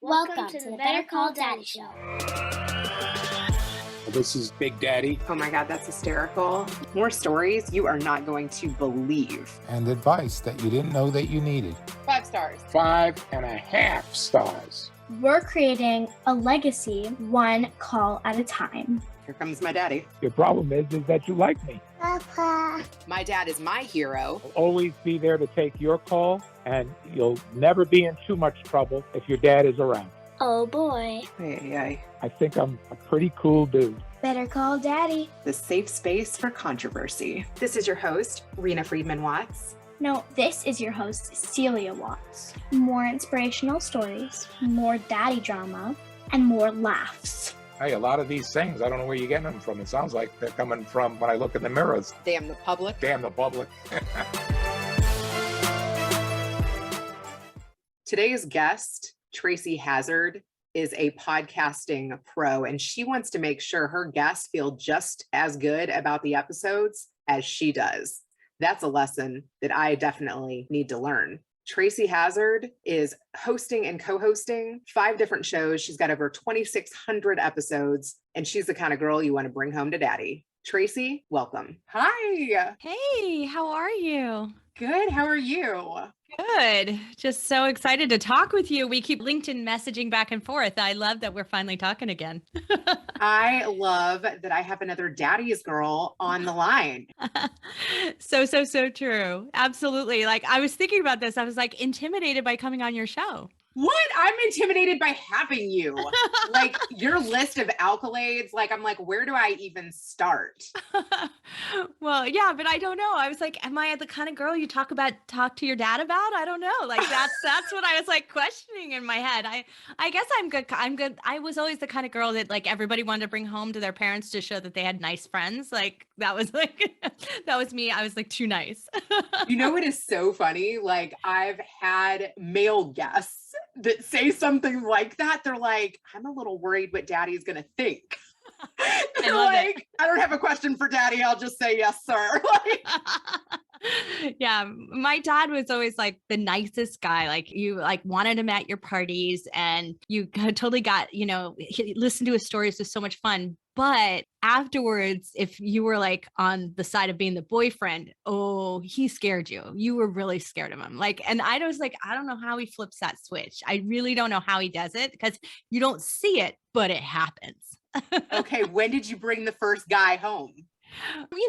Welcome to the Better Call Daddy Show. This is Big Daddy. Oh my God, that's hysterical. More stories you are not going to believe. And advice that you didn't know that you needed. 5 stars. 5.5 stars. We're creating a legacy one call at a time. Here comes my daddy. Your problem is that you like me. Papa. My dad is my hero. I'll always be there to take your call, and you'll never be in too much trouble if your dad is around. Oh boy. I think I'm a pretty cool dude. Better Call Daddy. The safe space for controversy. This is your host, Rena Friedman Watts. No, this is your host, Celia Watts. More inspirational stories, more daddy drama, and more laughs. Hey, a lot of these things, I don't know where you're getting them from. It sounds like they're coming from when I look in the mirrors. Damn the public. Damn the public. Today's guest, Tracy Hazzard, is a podcasting pro, and she wants to make sure her guests feel just as good about the episodes as she does. That's a lesson that I definitely need to learn. Tracy Hazzard is hosting and co-hosting 5 different shows. She's got over 2,600 episodes, and she's the kind of girl you want to bring home to daddy. Tracy, welcome. Hi. Hey, how are you? Good. How are you? Good. Just so excited to talk with you. We keep LinkedIn messaging back and forth. I love that we're finally talking again. I love that I have another daddy's girl on the line. So true. Absolutely. Like I was thinking about this. I was like intimidated by coming on your show. What? I'm intimidated by having you. Like your list of accolades, like I'm like, where do I even start? Well, yeah, but I don't know. I was like, am I the kind of girl you talk to your dad about? I don't know. Like that's what I was like questioning in my head. I guess I'm good. I was always the kind of girl that like everybody wanted to bring home to their parents to show that they had nice friends. Like that was me. I was like too nice. You know what is so funny? Like I've had male guests that say something like that. They're like, I'm a little worried what daddy's going to think. They're like, I don't have a question for daddy. I'll just say, yes, sir. Yeah. My dad was always like the nicest guy. Like you like wanted him at your parties and you totally got, listen to his stories was so much fun. But afterwards, if you were like on the side of being the boyfriend, oh, he scared you. You were really scared of him. Like, and I was like, I don't know how he flips that switch. I really don't know how he does it because you don't see it, but it happens. Okay. When did you bring the first guy home?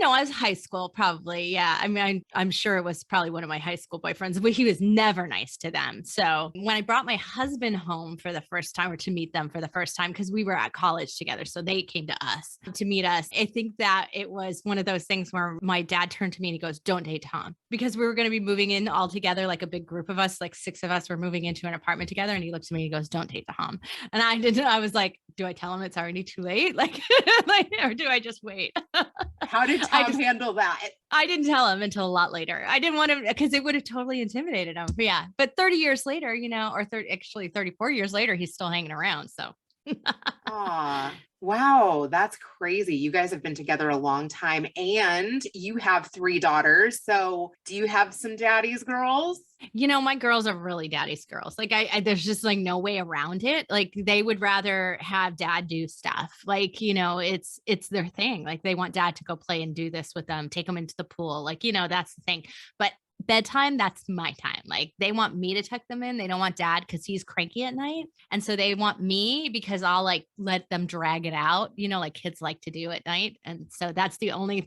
I was high school, probably. Yeah. I mean, I'm sure it was probably one of my high school boyfriends, but he was never nice to them. So when I brought my husband home for the first time or to meet them for the first time, because we were at college together. So they came to us to meet us. I think that it was one of those things where my dad turned to me and he goes, don't date Tom, because we were going to be moving in all together. Like a big group of us, like 6 of us were moving into an apartment together. And he looked at me and he goes, don't date Tom. And I was like, do I tell him it's already too late? Like or do I just wait? How did Tom handle that? I didn't tell him until a lot later. I didn't want to, because it would have totally intimidated him. But yeah. But 30 years later, actually 34 years later, he's still hanging around. So. Aw, wow. That's crazy. You guys have been together a long time and you have 3 daughters. So do you have some daddy's girls? My girls are really daddy's girls. Like there's just like no way around it. Like they would rather have dad do stuff. Like, it's their thing. Like they want dad to go play and do this with them, take them into the pool. Like, that's the thing. But bedtime, that's my time. Like they want me to tuck them in. They don't want dad because he's cranky at night. And so they want me because I'll like let them drag it out, like kids like to do at night. And so that's the only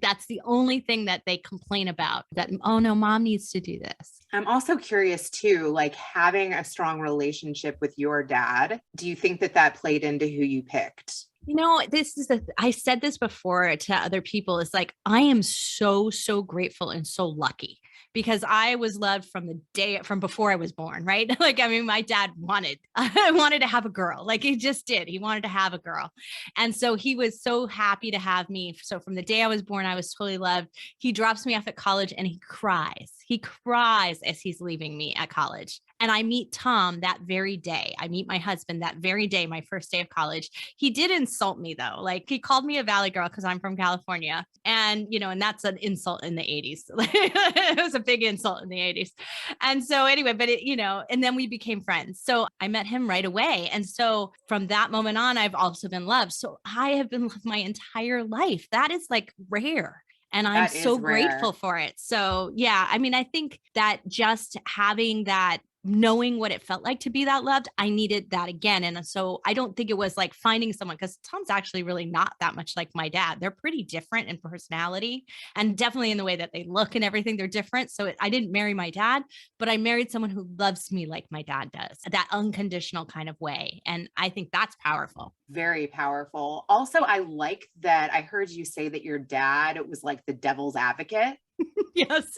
thing that they complain about, that, oh no, mom needs to do this. I'm also curious too, like having a strong relationship with your dad. Do you think that played into who you picked? I said this before to other people. It's like, I am so, so grateful and so lucky because I was loved from before I was born. Right. Like, I mean, my dad wanted to have a girl. Like he just did. He wanted to have a girl. And so he was so happy to have me. So from the day I was born, I was totally loved. He drops me off at college and he cries. He cries as he's leaving me at college. And I meet Tom that very day. I meet my husband that very day, my first day of college. He did insult me though. Like he called me a Valley girl because I'm from California. And, and that's an insult in the 80s. It was a big insult in the 80s. And so anyway, but and then we became friends. So I met him right away. And so from that moment on, I've also been loved. So I have been loved my entire life. That is like rare. And I'm so grateful for it. So yeah, I mean, I think that just having that, knowing what it felt like to be that loved, I needed that again. And so I don't think it was like finding someone, because Tom's actually really not that much like my dad. They're pretty different in personality and definitely in the way that they look and everything. They're different. So I didn't marry my dad, but I married someone who loves me like my dad does, that unconditional kind of way. And I think that's powerful. Very powerful. Also, I like that I heard you say that your dad was like the devil's advocate. Yes.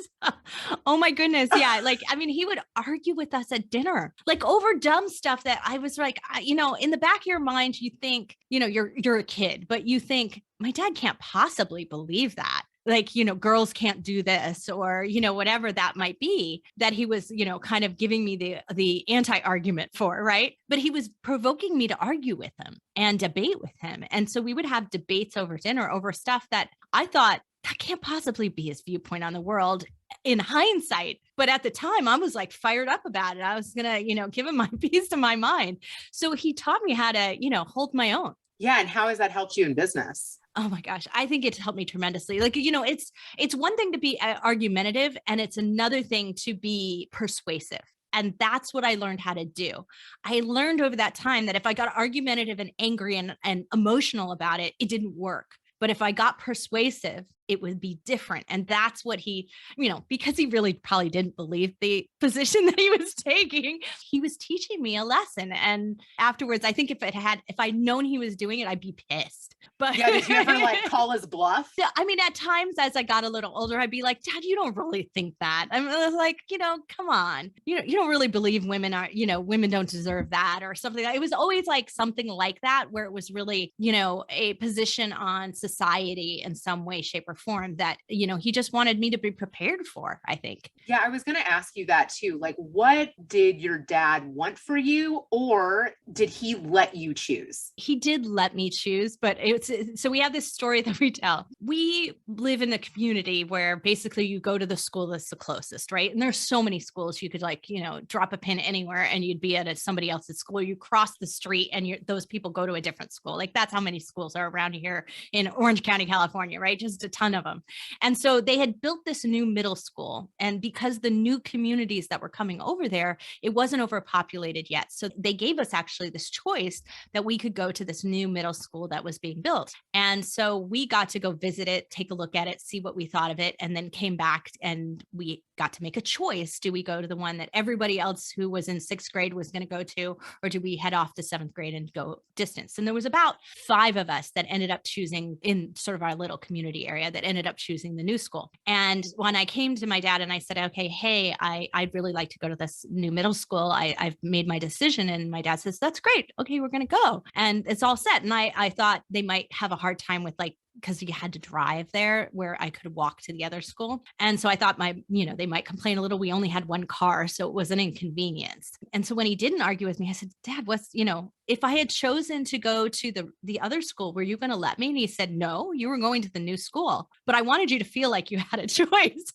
Oh my goodness. Yeah. Like, I mean, he would argue with us at dinner, like over dumb stuff that I was like, in the back of your mind, you think, you're a kid, but you think my dad can't possibly believe that. Like, girls can't do this or, whatever that might be, that he was, kind of giving me the anti-argument for, right? But he was provoking me to argue with him and debate with him. And so we would have debates over dinner over stuff that I thought that can't possibly be his viewpoint on the world in hindsight. But at the time I was like fired up about it. I was going to, give him my piece of my mind. So he taught me how to, hold my own. Yeah. And how has that helped you in business? Oh my gosh. I think it's helped me tremendously. Like, it's one thing to be argumentative and it's another thing to be persuasive. And that's what I learned how to do. I learned over that time that if I got argumentative and angry and emotional about it, it didn't work. But if I got persuasive, it would be different. And that's what he, because he really probably didn't believe the position that he was taking, he was teaching me a lesson. And afterwards, I think if I'd known he was doing it, I'd be pissed. But yeah, did you ever like call his bluff? Yeah, I mean, at times as I got a little older, I'd be like, Dad, you don't really think that. I'm like, come on. You don't really believe women are, women don't deserve that or something. It was always like something like that, where it was really, a position on society in some way, shape, or form that, he just wanted me to be prepared for, I think. Yeah, I was going to ask you that too. Like, what did your dad want for you, or did he let you choose? He did let me choose, but so we have this story that we tell. We live in a community where basically you go to the school that's the closest, right? And there's so many schools you could drop a pin anywhere and you'd be at somebody else's school. You cross the street and those people go to a different school. Like that's how many schools are around here in Orange County, California, right? Just a ton of them. And so they had built this new middle school. And because the new communities that were coming over there, it wasn't overpopulated yet. So they gave us actually this choice that we could go to this new middle school that was being built. And so we got to go visit it, take a look at it, see what we thought of it, and then came back and we got to make a choice. Do we go to the one that everybody else who was in sixth grade was going to go to, or do we head off to seventh grade and go distance? And there was about 5 of us that ended up choosing, in sort of our little community area, that ended up choosing the new school. And when I came to my dad and I said, okay, hey, I'd really like to go to this new middle school. I've made my decision. And my dad says, that's great. Okay, we're going to go. And it's all set. And I thought they might have a hard time with because you had to drive there, where I could walk to the other school. And so I thought they might complain a little. We only had one car, so it was an inconvenience. And so when he didn't argue with me, I said, Dad, if I had chosen to go to the other school, were you going to let me? And he said, no, you were going to the new school, but I wanted you to feel like you had a choice.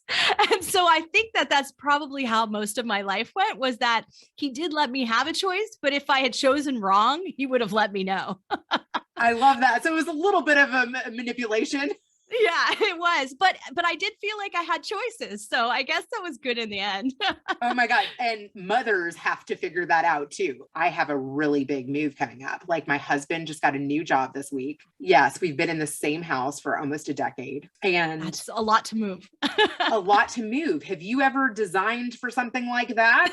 And so I think that that's probably how most of my life went, was that he did let me have a choice, but if I had chosen wrong, he would have let me know. I love that. So it was a little bit of a manipulation. Yeah, it was. But I did feel like I had choices. So I guess that was good in the end. Oh my God. And mothers have to figure that out too. I have a really big move coming up. Like my husband just got a new job this week. Yes, we've been in the same house for almost a decade. And that's a lot to move. A lot to move. Have you ever designed for something like that?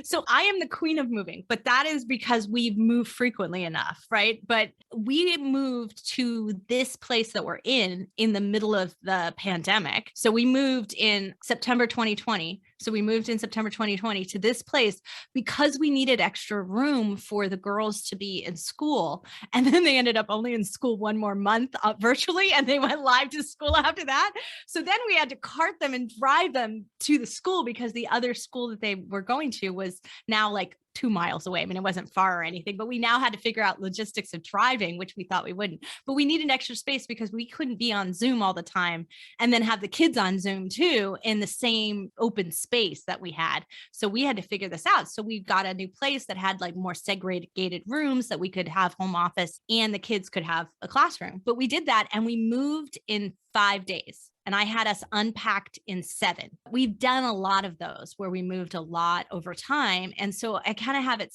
So I am the queen of moving, but that is because we've moved frequently enough, right? But we moved to this place that we're in the middle of the pandemic. So we moved in September 2020. So we moved in September 2020 to this place because we needed extra room for the girls to be in school. And then they ended up only in school one more month virtually, and they went live to school after that. So then we had to cart them and drive them to the school because the other school that they were going to was now like 2 miles away. I mean, it wasn't far or anything, but we now had to figure out logistics of driving, which we thought we wouldn't. But we needed extra space because we couldn't be on Zoom all the time and then have the kids on Zoom too in the same open space that we had. So we had to figure this out. So we got a new place that had like more segregated rooms that we could have home office and the kids could have a classroom. But we did that and we moved in 5 days. And I had us unpacked in 7. We've done a lot of those where we moved a lot over time. And so I kind of have a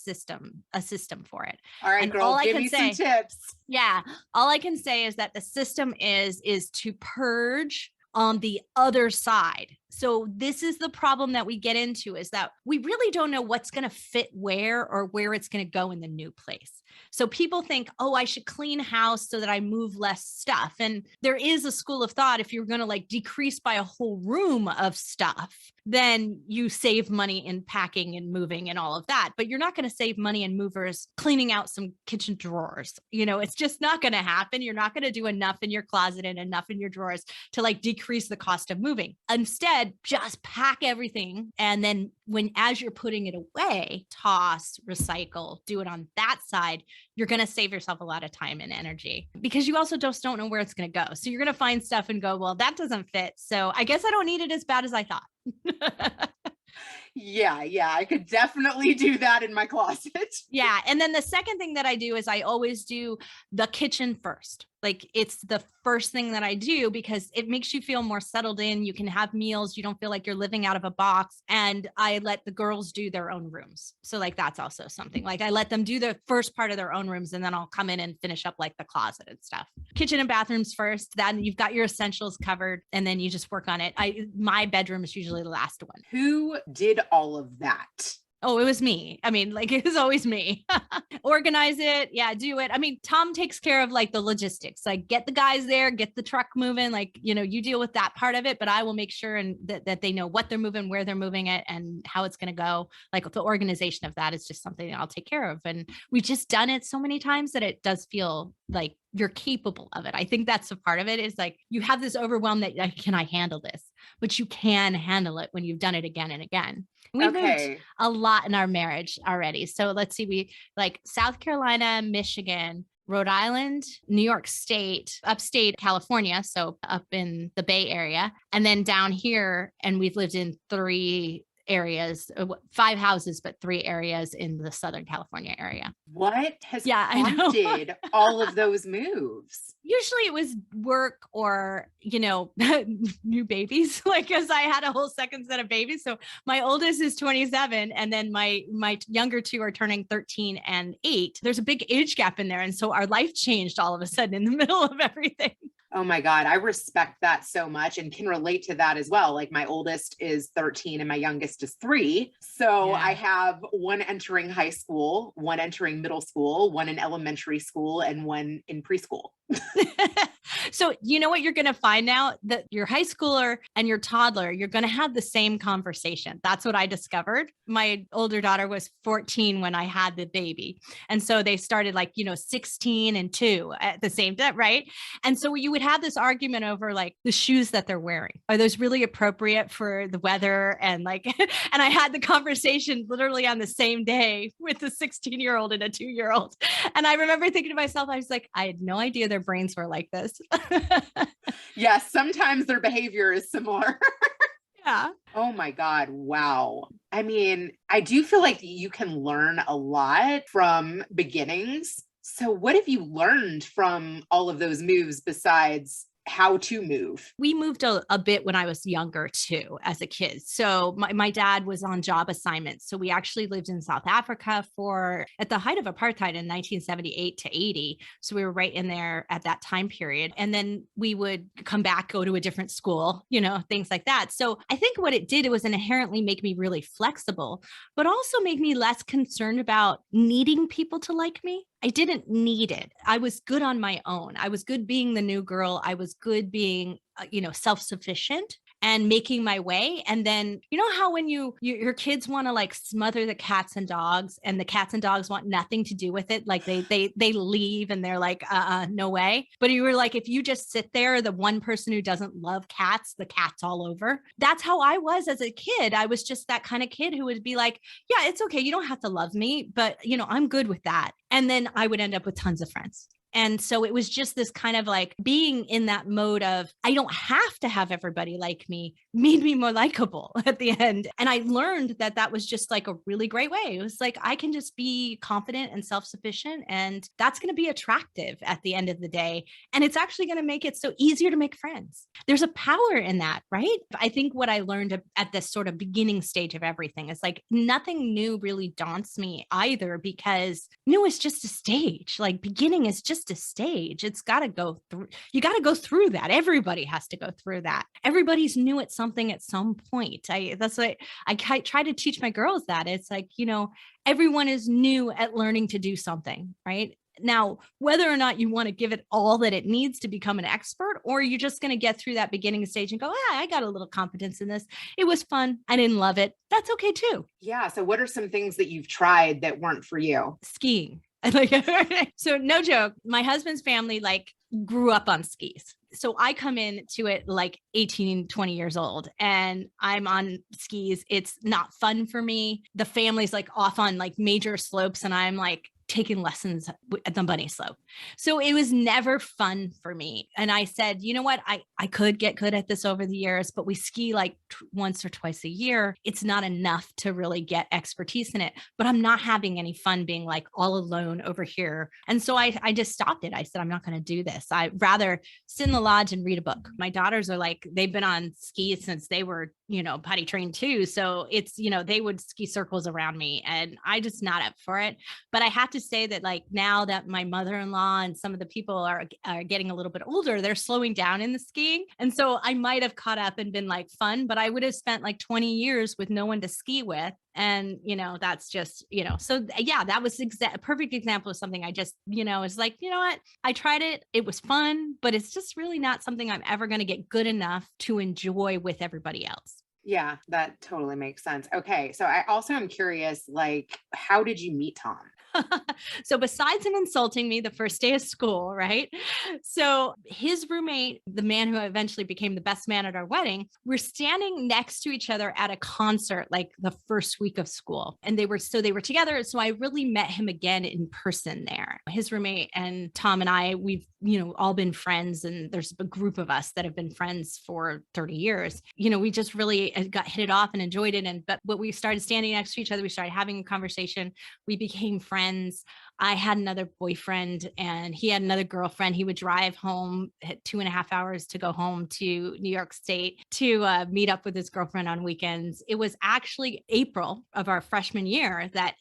system for it. All right, and girl, give me some tips. Yeah. All I can say is that the system is to purge on the other side. So this is the problem that we get into, is that we really don't know what's going to fit where or where it's going to go in the new place. So people think, oh, I should clean house so that I move less stuff. And there is a school of thought, if you're going to like decrease by a whole room of stuff, then you save money in packing and moving and all of that. But you're not going to save money in movers cleaning out some kitchen drawers. You know, it's just not going to happen. You're not going to do enough in your closet and enough in your drawers to like decrease the cost of moving. Instead, just pack everything. And then as you're putting it away, toss, recycle, do it on that side, you're going to save yourself a lot of time and energy because you also just don't know where it's going to go. So you're going to find stuff and go, well, that doesn't fit. So I guess I don't need it as bad as I thought. Yeah, I could definitely do that in my closet. Yeah. And then the second thing that I do is I always do the kitchen first. Like it's the first thing that I do because it makes you feel more settled in. You can have meals. You don't feel like you're living out of a box. And I let the girls do their own rooms. So like, that's also something like I let them do the first part of their own rooms and then I'll come in and finish up like the closet and stuff. Kitchen and bathrooms first, then you've got your essentials covered and then you just work on it. My bedroom is usually the last one. Who did all of that? Oh, it was me. I mean, like it was always me. Organize it. Yeah, do it. I mean, Tom takes care of like the logistics, like get the guys there, get the truck moving, like, you know, you deal with that part of it, but I will make sure that they know what they're moving, where they're moving it and how it's going to go. Like the organization of that is just something that I'll take care of. And we've just done it so many times that it does feel like you're capable of it. I think that's a part of it is like, you have this overwhelm that like, can I handle this? But you can handle it when you've done it again and again. We've moved a lot in our marriage already. So let's see, we like South Carolina, Michigan, Rhode Island, New York State, upstate California. So up in the Bay Area, and then down here. And we've lived in 3 areas, 5 houses, but 3 areas in the Southern California area. What has prompted all of those moves? Usually it was work or, you know, new babies, like, cause I had a whole second set of babies. So my oldest is 27 and then my younger 2 are turning 13 and 8. There's a big age gap in there. And so our life changed all of a sudden in the middle of everything. Oh my God, I respect that so much and can relate to that as well. Like my oldest is 13 and my youngest is 3. So I have one entering high school, one entering middle school, one in elementary school, and one in preschool. So you know what you're going to find now? That your high schooler and your toddler, you're going to have the same conversation. That's what I discovered. My older daughter was 14 when I had the baby. And so they started like, you know, 16 and 2 at the same time, right? And so you would have this argument over like the shoes that they're wearing. Are those really appropriate for the weather? And like, and I had the conversation literally on the same day with a 16-year-old and a 2-year-old. And I remember thinking to myself, I was like, I had no idea their brains were like this. Yes, sometimes their behavior is similar. Yeah. Oh my God. Wow. I mean, I do feel like you can learn a lot from beginnings. So what have you learned from all of those moves besides how to move? We moved a bit when I was younger too, as a kid. So my dad was on job assignments. So we actually lived in South Africa at the height of apartheid in 1978 to 80. So we were right in there at that time period. And then we would come back, go to a different school, you know, things like that. So I think what it did, it was inherently make me really flexible, but also make me less concerned about needing people to like me. I didn't need it. I was good on my own. I was good being the new girl. I was good being, you know, self-sufficient. and making my way. And then, you know how when your kids want to like smother the cats and dogs, and the cats and dogs want nothing to do with it. Like they leave and they're like, no way. But you were like, if you just sit there, the one person who doesn't love cats, the cat's all over. That's how I was as a kid. I was just that kind of kid who would be like, yeah, it's okay. You don't have to love me, but I'm good with that. And then I would end up with tons of friends. And so it was just this kind of like being in that mode of, I don't have to have everybody like me, made me more likable at the end. And I learned that that was just like a really great way. It was like, I can just be confident and self-sufficient, and that's going to be attractive at the end of the day. And it's actually going to make it so easier to make friends. There's a power in that, right? I think what I learned at this sort of beginning stage of everything is like, nothing new really daunts me either, because new is just a stage. Like beginning is just a stage. It's got to go through. You got to go through that. Everybody has to go through that. Everybody's new at something at some point. That's what I try to teach my girls, that it's like, everyone is new at learning to do something, right? Now, whether or not you want to give it all that it needs to become an expert, or you're just going to get through that beginning stage and go, I got a little competence in this. It was fun. I didn't love it. That's okay too. Yeah. So what are some things that you've tried that weren't for you? Skiing. So no joke, my husband's family like grew up on skis. So I come into it like 18, 20 years old, and I'm on skis. It's not fun for me. The family's like off on like major slopes, and I'm like taking lessons at the bunny slope. So it was never fun for me. And I said, you know what? I could get good at this over the years, but we ski like once or twice a year. It's not enough to really get expertise in it, but I'm not having any fun being like all alone over here. And so I just stopped it. I said, I'm not going to do this. I'd rather sit in the lodge and read a book. My daughters are like, they've been on skis since they were, potty trained too. So it's, they would ski circles around me, and I just not up for it. But I have to say that like now that my mother-in-law and some of the people are getting a little bit older, they're slowing down in the skiing. And so I might have caught up and been like fun, but I would have spent like 20 years with no one to ski with. And, that's just, so yeah, that was a perfect example of something I just, is like, you know what? I tried it. It was fun, but it's just really not something I'm ever going to get good enough to enjoy with everybody else. Yeah, that totally makes sense. Okay. So I also am curious, like, how did you meet Tom? So besides him insulting me the first day of school, right? So his roommate, the man who eventually became the best man at our wedding, we're standing next to each other at a concert, like the first week of school. And they were together. So I really met him again in person there. His roommate and Tom and I, we've, all been friends. And there's a group of us that have been friends for 30 years. We just really got hit it off and enjoyed it. But when we started standing next to each other, we started having a conversation. We became friends. I had another boyfriend and he had another girlfriend. He would drive home at 2.5 hours to go home to New York State to meet up with his girlfriend on weekends. It was actually April of our freshman year that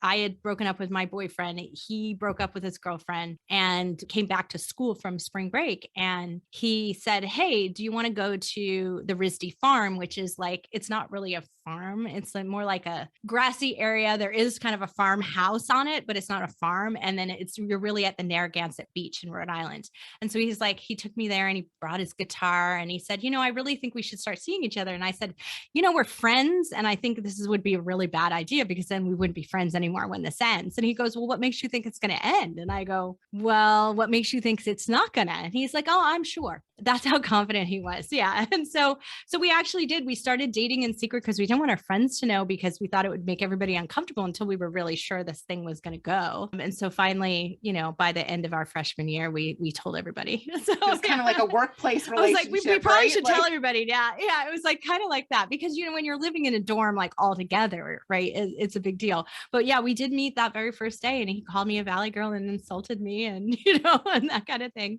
I had broken up with my boyfriend. He broke up with his girlfriend and came back to school from spring break. And he said, hey, do you want to go to the RISD farm, which is like, it's not really a farm. It's like more like a grassy area. There is kind of a farmhouse on it, but it's not a farm. And then you're really at the Narragansett Beach in Rhode Island. And so he's like, he took me there and he brought his guitar and he said, I really think we should start seeing each other. And I said, we're friends. And I think would be a really bad idea because then we wouldn't be friends anymore when this ends. And he goes, well, what makes you think it's going to end? And I go, well, what makes you think it's not going to? And he's like, oh, I'm sure. That's how confident he was. Yeah. And so we actually did. We started dating in secret because we didn't want our friends to know, because we thought it would make everybody uncomfortable until we were really sure this thing was going to go. And so finally, by the end of our freshman year, we told everybody. So it was kind of like a workplace relationship. I was like, we probably should tell everybody. Yeah. Yeah. It was like kind of like that because, when you're living in a dorm, like all together, right, it's a big deal. But yeah, we did meet that very first day and he called me a Valley girl and insulted me and, and that kind of thing.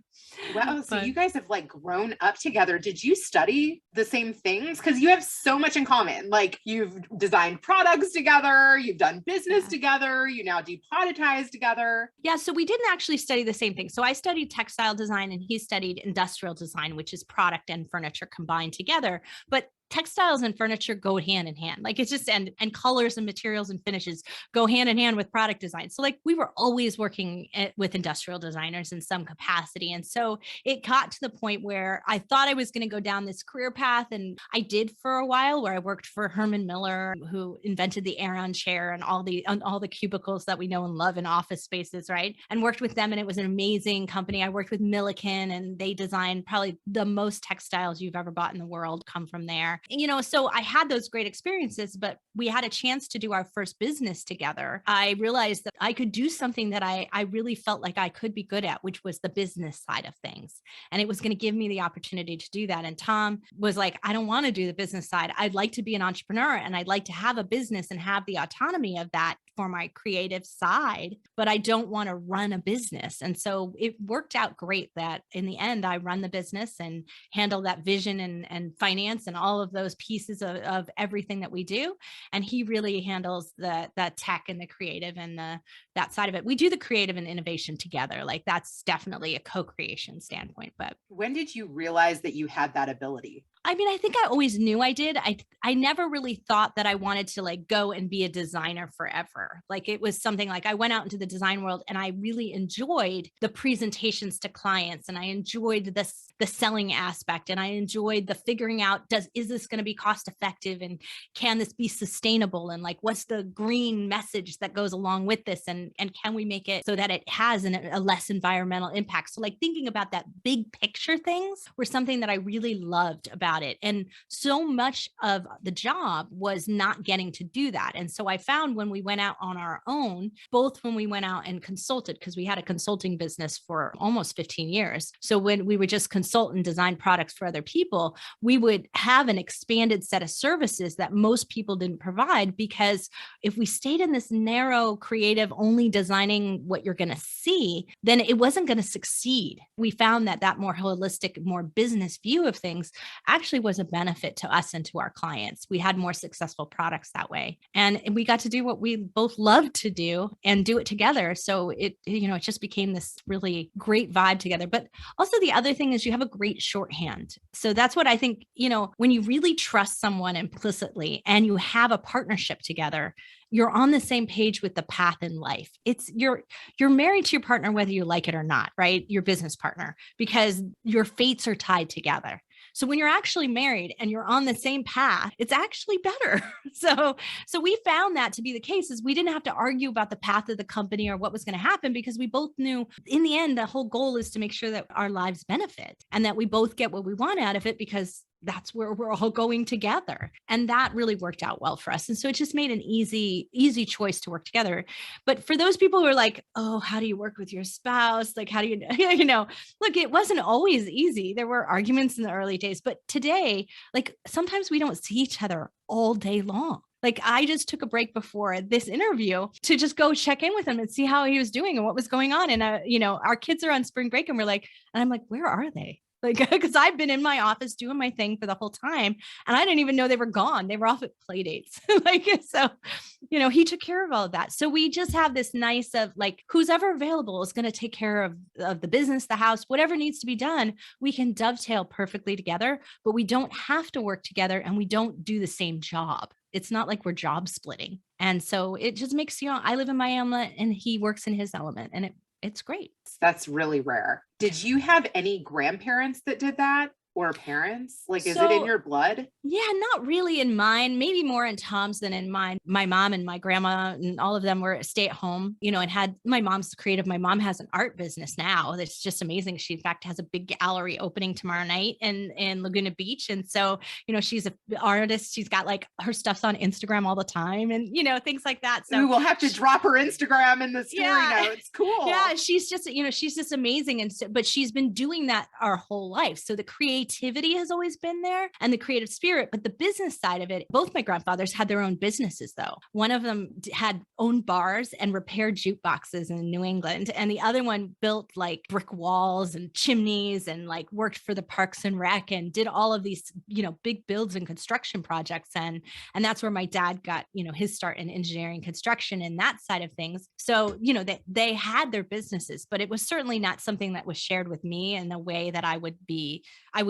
Wow. So you guys have like grown up together. Did you study the same things? Because you have so much in common. Like you've designed products together, you've done business together, you now do Podetize together. Yeah. So we didn't actually study the same thing. So I studied textile design and he studied industrial design, which is product and furniture combined together. But textiles and furniture go hand in hand. Like it's just, and colors and materials and finishes go hand in hand with product design. So like we were always working with industrial designers in some capacity. And so it got to the point where I thought I was going to go down this career path. And I did for a while, where I worked for Herman Miller, who invented the Aeron chair and all the cubicles that we know and love in office spaces, right? And worked with them. And it was an amazing company. I worked with Milliken, and they designed probably the most textiles you've ever bought in the world come from there. So I had those great experiences, but we had a chance to do our first business together. I realized that I could do something that I really felt like I could be good at, which was the business side of things. And it was going to give me the opportunity to do that. And Tom was like, I don't want to do the business side. I'd like to be an entrepreneur, and I'd like to have a business and have the autonomy of that for my creative side, but I don't want to run a business. And so it worked out great that in the end, I run the business and handle that vision and finance and all of those pieces of everything that we do. And he really handles the tech and the creative and that side of it. We do the creative and innovation together. Like that's definitely a co-creation standpoint. But when did you realize that you had that ability? I mean, I think I always knew I did. I never really thought that I wanted to like go and be a designer forever. Like it was something like I went out into the design world and I really enjoyed the presentations to clients, and I enjoyed the selling aspect, and I enjoyed the figuring out, is this going to be cost effective, and can this be sustainable, and like what's the green message that goes along with this, and can we make it so that it has a less environmental impact. So like thinking about that big picture things were something that I really loved about it. And so much of the job was not getting to do that. And so I found when we went out on our own, both when we went out and consulted, because we had a consulting business for almost 15 years. So when we would just consult and design products for other people, we would have an expanded set of services that most people didn't provide, because if we stayed in this narrow, creative, only designing what you're going to see, then it wasn't going to succeed. We found that more holistic, more business view of things actually was a benefit to us and to our clients. We had more successful products that way. And we got to do what we both loved to do and do it together. So it just became this really great vibe together. But also the other thing is you have a great shorthand. So that's what I think, when you really trust someone implicitly and you have a partnership together, you're on the same page with the path in life. It's you're married to your partner, whether you like it or not, right? Your business partner, because your fates are tied together. So when you're actually married and you're on the same path, it's actually better. So we found that to be the case, is we didn't have to argue about the path of the company or what was going to happen, because we both knew in the end, the whole goal is to make sure that our lives benefit and that we both get what we want out of it, because that's where we're all going together. And that really worked out well for us. And so it just made an easy choice to work together. But for those people who are like, oh, how do you work with your spouse? Like, how do you, look, it wasn't always easy. There were arguments in the early days, but today, like sometimes we don't see each other all day long. Like I just took a break before this interview to just go check in with him and see how he was doing and what was going on. And, our kids are on spring break and I'm like, where are they? Like, because I've been in my office doing my thing for the whole time, and I didn't even know they were gone. They were off at play dates. He took care of all of that. So we just have this nice of like, who's ever available is going to take care of the business, the house, whatever needs to be done. We can dovetail perfectly together, but we don't have to work together, and we don't do the same job. It's not like we're job splitting. And so it just makes, I live in my element and he works in his element, and it's great. That's really rare. Did you have any grandparents that did that? Or parents? Like, is it in your blood? Yeah, not really in mine, maybe more in Tom's than in mine. My mom and my grandma and all of them were stay at home, and had, my mom's creative. My mom has an art business now. That's just amazing. She in fact has a big gallery opening tomorrow night in Laguna Beach. And so, she's an artist. She's got like her stuff's on Instagram all the time and, things like that. So we'll have to drop her Instagram in the story notes. Cool. Yeah. She's just amazing. And so, but she's been doing that our whole life. So the creativity has always been there and the creative spirit, but the business side of it, both my grandfathers had their own businesses though. One of them had owned bars and repaired jukeboxes in New England. And the other one built like brick walls and chimneys and like worked for the Parks and Rec and did all of these, big builds and construction projects. And that's where my dad got, his start in engineering construction and that side of things. So, they had their businesses, but it was certainly not something that was shared with me in the way that I would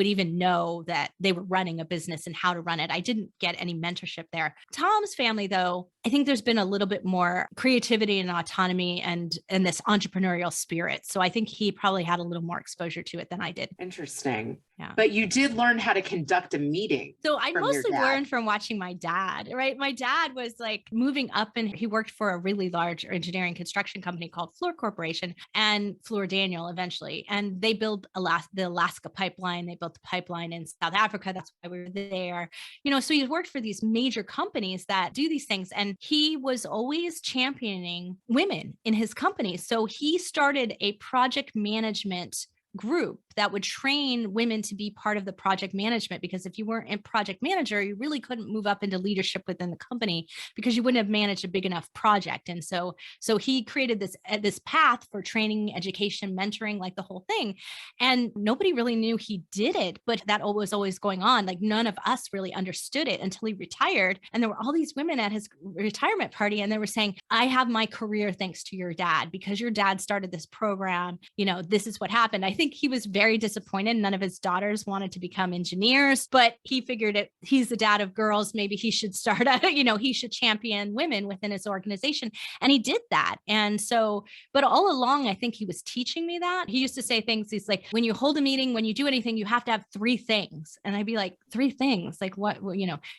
would even know that they were running a business and how to run it. I didn't get any mentorship there. Tom's family, though, I think there's been a little bit more creativity and autonomy and this entrepreneurial spirit. So I think he probably had a little more exposure to it than I did. Interesting. Yeah. But you did learn how to conduct a meeting. So I from your mostly dad. learned from watching my dad, right? My dad was like moving up and he worked for a really large engineering construction company called Fluor Corporation and Fluor Daniel eventually. And they built the Alaska pipeline. They built the pipeline in South Africa. That's why we were there. So he worked for these major companies that do these things. And he was always championing women in his company. So he started a project management group that would train women to be part of the project management, because if you weren't a project manager, you really couldn't move up into leadership within the company because you wouldn't have managed a big enough project. And so he created this path for training, education, mentoring, like the whole thing. And nobody really knew he did it, but that was always going on. Like none of us really understood it until he retired. And there were all these women at his retirement party and they were saying, I have my career thanks to your dad, because your dad started this program. This is what happened. I think he was very disappointed. None of his daughters wanted to become engineers, but he figured it. He's the dad of girls. Maybe he should start he should champion women within his organization. And he did that. And so, but all along, I think he was teaching me that. He used to say things. He's like, when you hold a meeting, when you do anything, you have to have 3 things. And I'd be like, 3 things? Like what?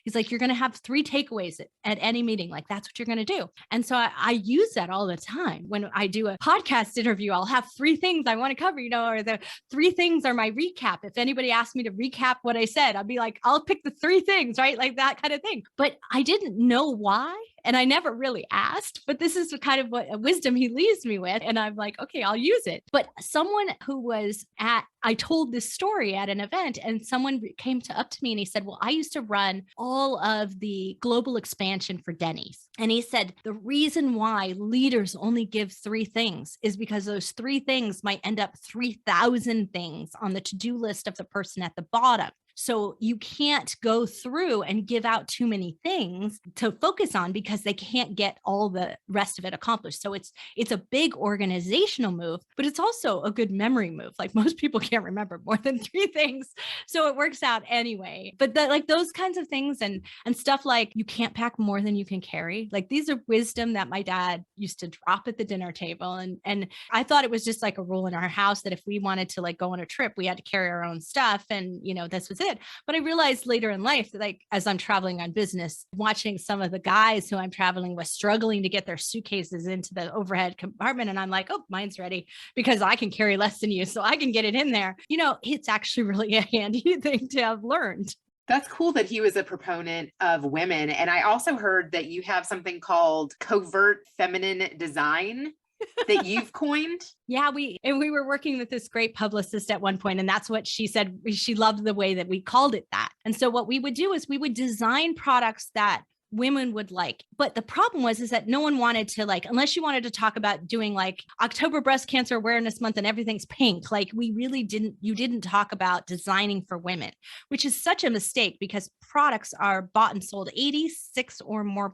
He's like, you're going to have 3 takeaways at any meeting. Like that's what you're going to do. And so I use that all the time. When I do a podcast interview, I'll have 3 things I want to cover, or the 3 things are my recap. If anybody asked me to recap what I said, I'd be like, I'll pick the 3 things, right? Like that kind of thing. But I didn't know why. And I never really asked, but this is kind of what wisdom he leaves me with. And I'm like, okay, I'll use it. But someone who was I told this story at an event and someone came up to me and he said, well, I used to run all of the global expansion for Denny's. And he said, the reason why leaders only give 3 things is because those 3 things might end up 3,000 things on the to-do list of the person at the bottom. So you can't go through and give out too many things to focus on because they can't get all the rest of it accomplished. So it's a big organizational move, but it's also a good memory move. Like most people can't remember more than 3 things. So it works out anyway. But like those kinds of things and stuff like you can't pack more than you can carry. Like these are wisdom that my dad used to drop at the dinner table. And I thought it was just like a rule in our house that if we wanted to like go on a trip, we had to carry our own stuff. And, this was it. But I realized later in life, like as I'm traveling on business, watching some of the guys who I'm traveling with struggling to get their suitcases into the overhead compartment. And I'm like, oh, mine's ready because I can carry less than you. So I can get it in there. It's actually really a handy thing to have learned. That's cool that he was a proponent of women. And I also heard that you have something called covert feminine design that you've coined. Yeah, we were working with this great publicist at one point, and that's what she said. She loved the way that we called it that. And so what we would do is we would design products that women would like. But the problem was that no one wanted to unless you wanted to talk about doing like October Breast Cancer Awareness Month and everything's pink, like you didn't talk about designing for women, which is such a mistake because products are bought and sold. 86% or more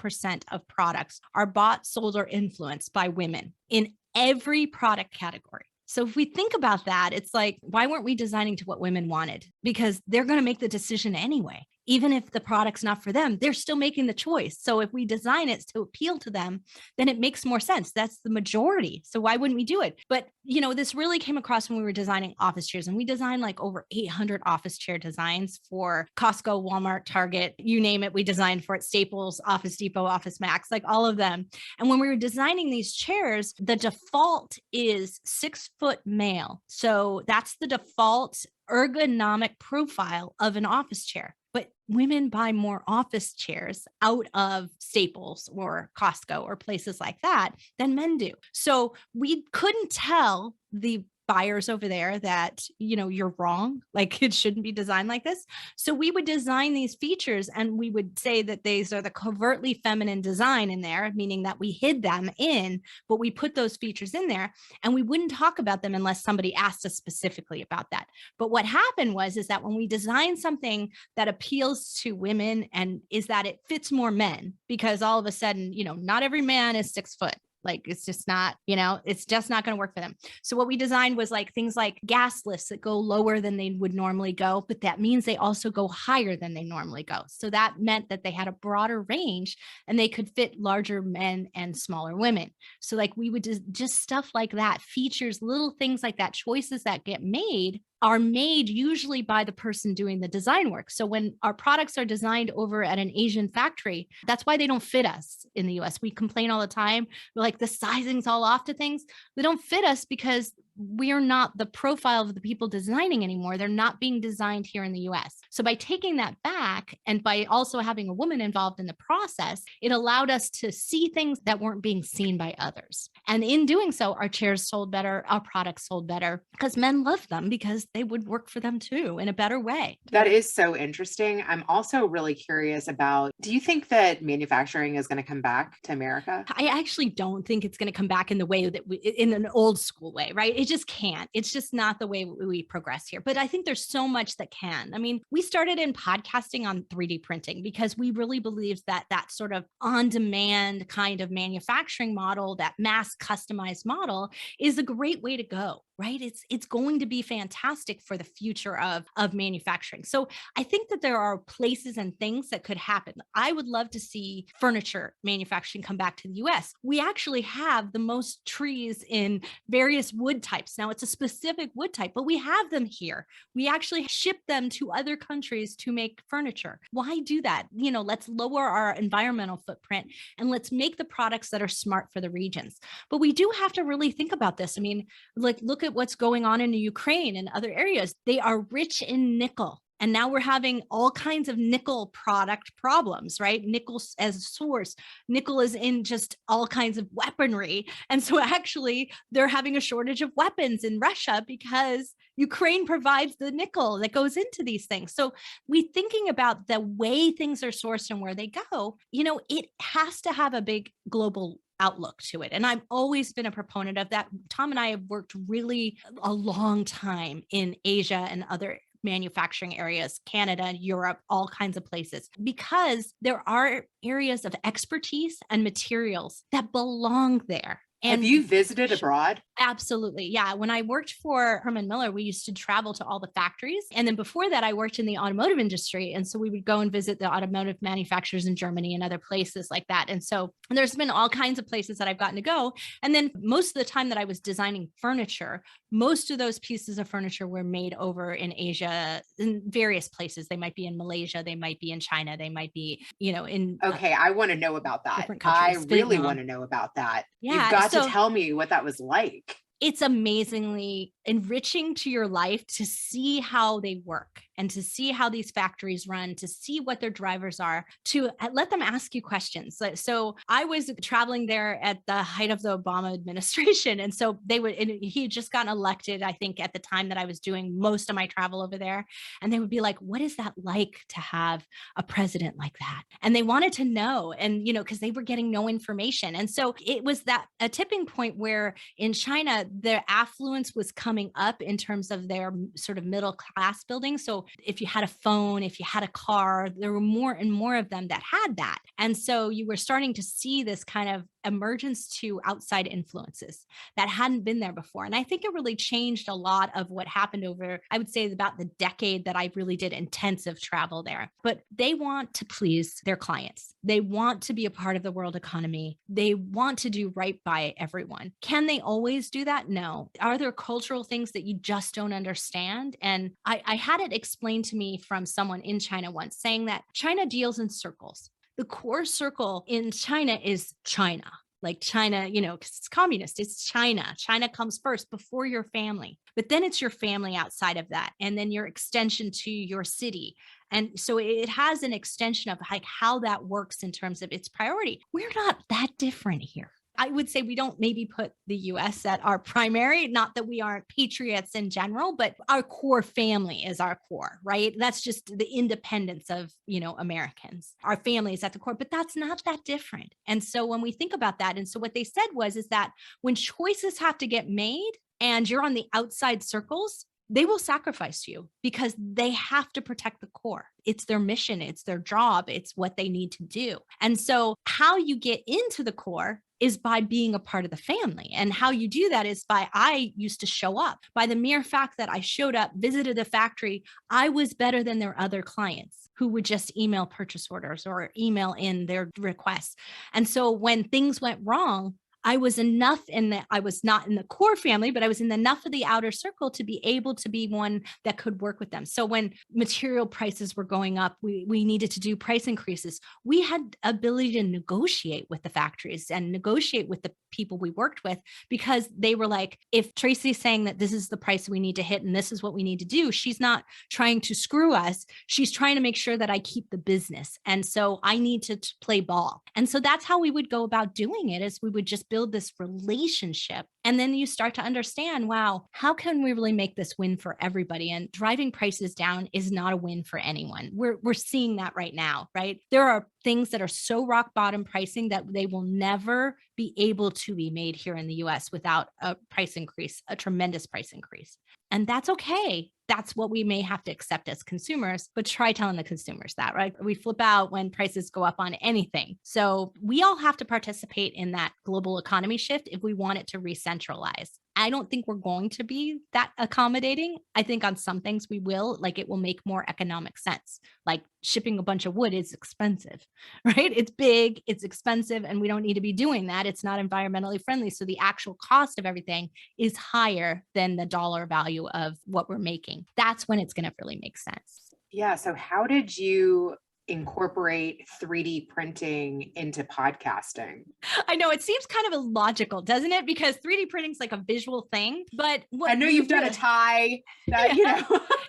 of products are bought, sold, or influenced by women in every product category. So if we think about that, it's like, why weren't we designing to what women wanted? Because they're going to make the decision anyway. Even if the product's not for them, they're still making the choice. So if we design it to appeal to them, then it makes more sense. That's the majority. So why wouldn't we do it? But, this really came across when we were designing office chairs, and we designed like over 800 office chair designs for Costco, Walmart, Target, you name it. We designed for it, Staples, Office Depot, Office Max, like all of them. And when we were designing these chairs, the default is 6-foot male. So that's the default ergonomic profile of an office chair. But women buy more office chairs out of Staples or Costco or places like that than men do. So we couldn't tell the buyers over there that, you're wrong. Like it shouldn't be designed like this. So we would design these features and we would say that these are the covertly feminine design in there, meaning that we hid them in, but we put those features in there and we wouldn't talk about them unless somebody asked us specifically about that. But what happened is that when we design something that appeals to women and is that it fits more men, because all of a sudden, not every man is 6 foot. Like, it's just not, it's just not going to work for them. So what we designed was like things like gas lifts that go lower than they would normally go, but that means they also go higher than they normally go. So that meant that they had a broader range and they could fit larger men and smaller women. So like we would just stuff like that, features, little things like that, choices that get made are made usually by the person doing the design work. So when our products are designed over at an Asian factory, that's why they don't fit us in the US. We complain all the time. We're like, the sizing's all off to things. They don't fit us because we are not the profile of the people designing anymore. They're not being designed here in the US. So by taking that back and by also having a woman involved in the process, it allowed us to see things that weren't being seen by others. And in doing so, our chairs sold better, our products sold better because men loved them because they would work for them too in a better way. That is so interesting. I'm also really curious about, do you think that manufacturing is going to come back to America? I actually don't think it's going to come back in the way that in an old school way, right? It just can't. It's just not the way we progress here. But I think there's so much that can. I mean, we started in podcasting on 3D printing because we really believed that that sort of on-demand kind of manufacturing model, that mass customized model, is a great way to go. Right? It's going to be fantastic for the future of manufacturing. So I think that there are places and things that could happen. I would love to see furniture manufacturing come back to the US. We actually have the most trees in various wood types. Now it's a specific wood type, but we have them here. We actually ship them to other countries to make furniture. Why do that? Let's lower our environmental footprint and let's make the products that are smart for the regions. But we do have to really think about this. I mean, like, look at what's going on in Ukraine and other areas. They are rich in nickel. And now we're having all kinds of nickel product problems, right? Nickel as a source. Nickel is in just all kinds of weaponry. And so actually they're having a shortage of weapons in Russia because Ukraine provides the nickel that goes into these things. So we thinking about the way things are sourced and where they go, it has to have a big global outlook to it. And I've always been a proponent of that. Tom and I have worked really a long time in Asia and other manufacturing areas, Canada, Europe, all kinds of places, because there are areas of expertise and materials that belong there. And have you visited abroad? Absolutely. Yeah. When I worked for Herman Miller, we used to travel to all the factories. And then before that, I worked in the automotive industry. And so we would go and visit the automotive manufacturers in Germany and other places like that. And so there's been all kinds of places that I've gotten to go. And then most of the time that I was designing furniture, most of those pieces of furniture were made over in Asia, in various places. They might be in Malaysia, they might be in China, they might be, in Okay, I want to know about that. I really want to know about that. Yeah, you've got to tell me what that was like. It's amazingly enriching to your life to see how they work and to see how these factories run, to see what their drivers are, to let them ask you questions. So I was traveling there at the height of the Obama administration. And so he had just gotten elected, I think, at the time that I was doing most of my travel over there. And they would be like, what is that like to have a president like that? And they wanted to know, and, because they were getting no information. And so it was a tipping point where in China, their affluence was coming up in terms of their sort of middle class building. So if you had a phone, if you had a car, there were more and more of them that had that. And so you were starting to see this kind of emergence to outside influences that hadn't been there before. And I think it really changed a lot of what happened over, I would say, about the decade that I really did intensive travel there. But they want to please their clients. They want to be a part of the world economy. They want to do right by everyone. Can they always do that? No. Are there cultural things that you just don't understand? And I had it explained to me from someone in China once, saying that China deals in circles. The core circle in China is China. Like China, because it's communist, it's China. China comes first before your family, but then it's your family outside of that. And then your extension to your city. And so it has an extension of like how that works in terms of its priority. We're not that different here. I would say we don't maybe put the US at our primary, not that we aren't patriots in general, but our core family is our core, right? That's just the independence of, Americans. Our family is at the core, but that's not that different. And so when we think about that, and so what they said is that when choices have to get made and you're on the outside circles, they will sacrifice you because they have to protect the core. It's their mission, it's their job, it's what they need to do. And so how you get into the core is by being a part of the family. And how you do that is by, I used to show up. By the mere fact that I showed up, visited the factory, I was better than their other clients who would just email purchase orders or email in their requests. And so when things went wrong, I was enough in that I was not in the core family, but I was in enough of the outer circle to be able to be one that could work with them. So when material prices were going up, we needed to do price increases. We had ability to negotiate with the factories and negotiate with the people we worked with, because they were like, if Tracy's saying that this is the price we need to hit and this is what we need to do, she's not trying to screw us. She's trying to make sure that I keep the business. And so I need to play ball. And so that's how we would go about doing it, is we would just build this relationship. And then you start to understand, wow, how can we really make this win for everybody? And driving prices down is not a win for anyone. We're seeing that right now, right? There are things that are so rock bottom pricing that they will never be able to be made here in the US without a price increase, a tremendous price increase. And that's okay. That's what we may have to accept as consumers, but try telling the consumers that, right? We flip out when prices go up on anything. So we all have to participate in that global economy shift if we want it to re-centralize. I don't think we're going to be that accommodating. I think on some things we will, like it will make more economic sense. Like shipping a bunch of wood is expensive, right? It's big, it's expensive, and we don't need to be doing that. It's not environmentally friendly. So the actual cost of everything is higher than the dollar value of what we're making. That's when it's going to really make sense. Yeah. So how did you incorporate 3D printing into podcasting? I know it seems kind of illogical, doesn't it? Because 3D printing is like a visual thing, but I know you've done a tie that,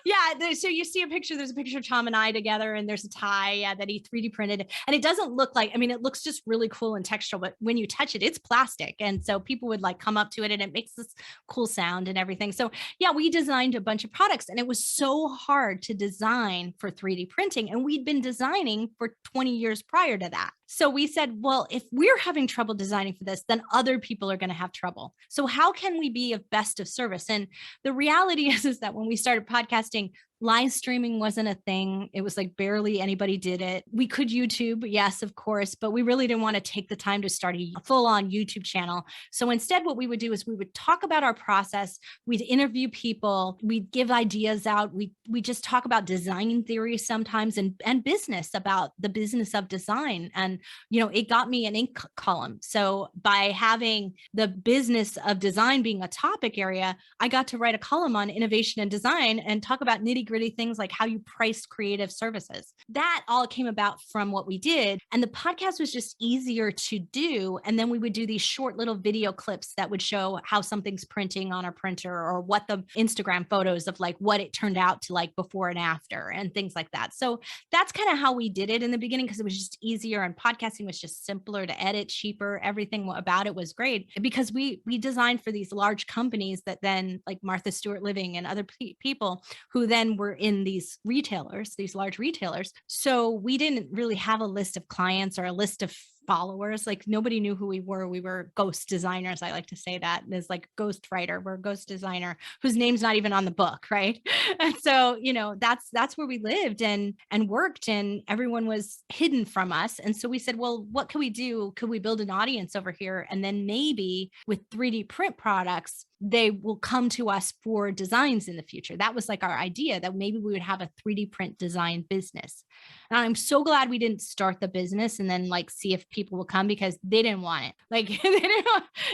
Yeah. So you see a picture, there's a picture of Tom and I together, and there's a tie that he 3D printed. And it doesn't look like, it looks just really cool and textural, but when you touch it, it's plastic. And so people would like come up to it and it makes this cool sound and everything. So yeah, we designed a bunch of products, and it was so hard to design for 3D printing. And we'd been designing for 20 years prior to that. So we said, well, if we're having trouble designing for this, then other people are going to have trouble. So how can we be of best of service? And the reality is that when we started podcasting, live streaming wasn't a thing. It was like barely anybody did it. We could YouTube, yes, of course, but we really didn't want to take the time to start a full-on YouTube channel. So instead, what we would do is we would talk about our process. We'd interview people. We'd give ideas out. We just talk about design theory sometimes and business, about the business of design. And, it got me an ink column. So by having the business of design being a topic area, I got to write a column on innovation and design and talk about nitty-gritty things like how you price creative services. That all came about from what we did. And the podcast was just easier to do. And then we would do these short little video clips that would show how something's printing on our printer, or what the Instagram photos of like what it turned out to like before and after and things like that. So that's kind of how we did it in the beginning, because it was just easier, and podcasting was just simpler to edit, cheaper. Everything about it was great because we designed for these large companies that then, like Martha Stewart Living and other people who then were in these retailers, these large retailers. So we didn't really have a list of clients or a list of followers. Like nobody knew who we were. We were ghost designers. I like to say that. There's like ghost writer. We're a ghost designer whose name's not even on the book, right? And so, that's where we lived and worked, and everyone was hidden from us. And so we said, well, what can we do? Could we build an audience over here? And then maybe with 3D print products, they will come to us for designs in the future. That was like our idea, that maybe we would have a 3D print design business. And I'm so glad we didn't start the business and then like see if people will come, because they didn't want it. Like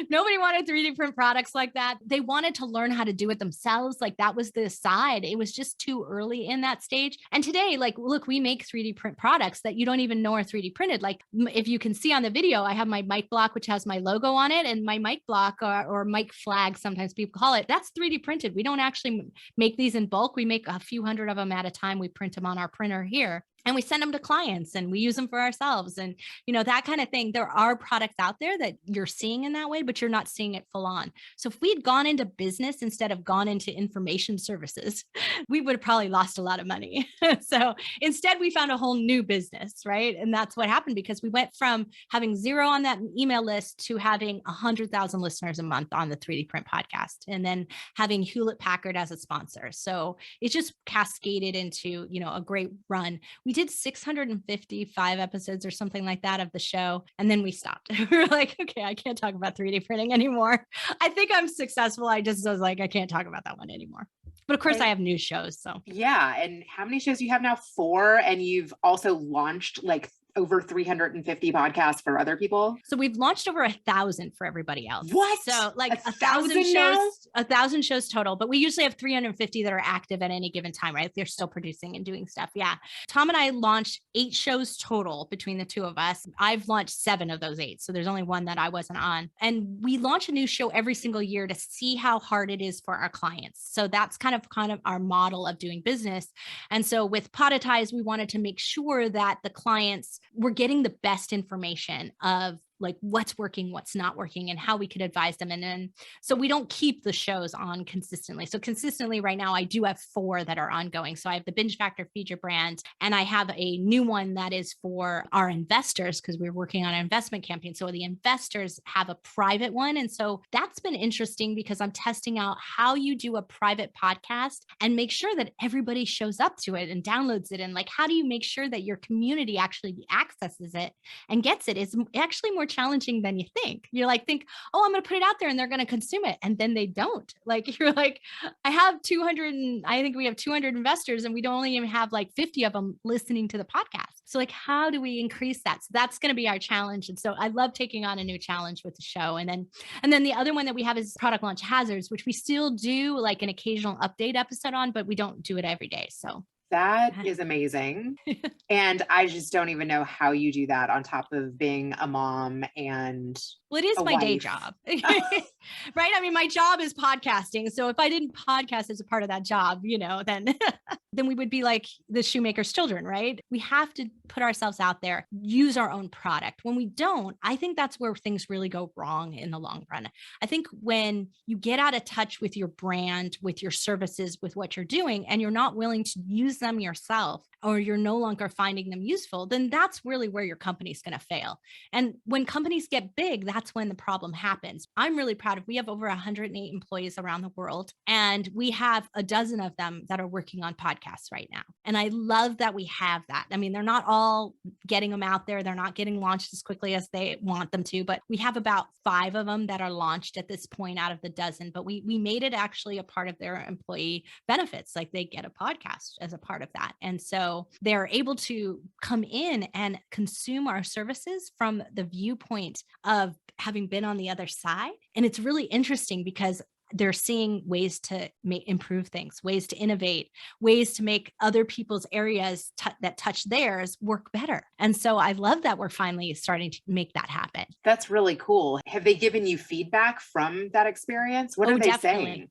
nobody wanted 3D print products like that. They wanted to learn how to do it themselves. Like that was the side. It was just too early in that stage. And today, like, look, we make 3D print products that you don't even know are 3D printed. Like if you can see on the video, I have my mic block, which has my logo on it, and my mic block or mic flag, sometimes people call it, that's 3D printed. We don't actually make these in bulk. We make a few hundred of them at a time. We print them on our printer here, and we send them to clients, and we use them for ourselves, and that kind of thing. There are products out there that you're seeing in that way, but you're not seeing it full on. So if we'd gone into business instead of gone into information services, we would have probably lost a lot of money. So instead we found a whole new business, right? And that's what happened, because we went from having 0 on that email list to having 100,000 listeners a month on the 3D print podcast, and then having Hewlett Packard as a sponsor. So it just cascaded into, a great run. we did 655 episodes or something like that of the show. And then we stopped. We were like, okay, I can't talk about 3D printing anymore. I think I'm successful. I just was like, I can't talk about that one anymore. But of course I have new shows. So yeah. And how many shows do you have now? 4. And you've also launched like over 350 podcasts for other people. So we've launched over 1,000 for everybody else. What? So like 1,000 shows, now? 1,000 shows total, but we usually have 350 that are active at any given time, right? They're still producing and doing stuff. Yeah. Tom and I launched 8 shows total between the two of us. I've launched 7 of those 8. So there's only one that I wasn't on. And we launch a new show every single year to see how hard it is for our clients. So that's kind of our model of doing business. And so with Podetize, we wanted to make sure that the clients were getting the best information of like what's working, what's not working, and how we could advise them. And then, so we don't keep the shows on consistently. So consistently right now, I do have 4 that are ongoing. So I have the Binge Factor Feed Your Brand, and I have a new one that is for our investors because we're working on an investment campaign. So the investors have a private one. And so that's been interesting because I'm testing out how you do a private podcast and make sure that everybody shows up to it and downloads it. And like, how do you make sure that your community actually accesses it and gets it? Is actually more challenging than you think. You're like, oh, I'm going to put it out there and they're going to consume it. And then they don't. Like, you're like, I think we have 200 investors and we don't only even have like 50 of them listening to the podcast. So like, how do we increase that? So that's going to be our challenge. And so I love taking on a new challenge with the show. And then the other one that we have is Product Launch Hazards, which we still do like an occasional update episode on, but we don't do it every day. So that is amazing. And I just don't even know how you do that on top of being a mom and well, it is my day job, right? I mean, my job is podcasting. So if I didn't podcast as a part of that job, then then we would be like the shoemaker's children, right? We have to put ourselves out there, use our own product. When we don't, I think that's where things really go wrong in the long run. I think when you get out of touch with your brand, with your services, with what you're doing, and you're not willing to use them yourself, or you're no longer finding them useful, then that's really where your company's going to fail. And when companies get big, that's when the problem happens. I'm really proud of, we have over 108 employees around the world, and we have a dozen of them that are working on podcasts right now. And I love that we have that. I mean, they're not all getting them out there. They're not getting launched as quickly as they want them to, but we have about 5 of them that are launched at this point out of the dozen. But we made it actually a part of their employee benefits. Like they get a podcast as a part of that. And so they're able to come in and consume our services from the viewpoint of having been on the other side. And it's really interesting because they're seeing ways to improve things, ways to innovate, ways to make other people's areas that touch theirs work better. And so I love that we're finally starting to make that happen. That's really cool. Have they given you feedback from that experience? What are they saying?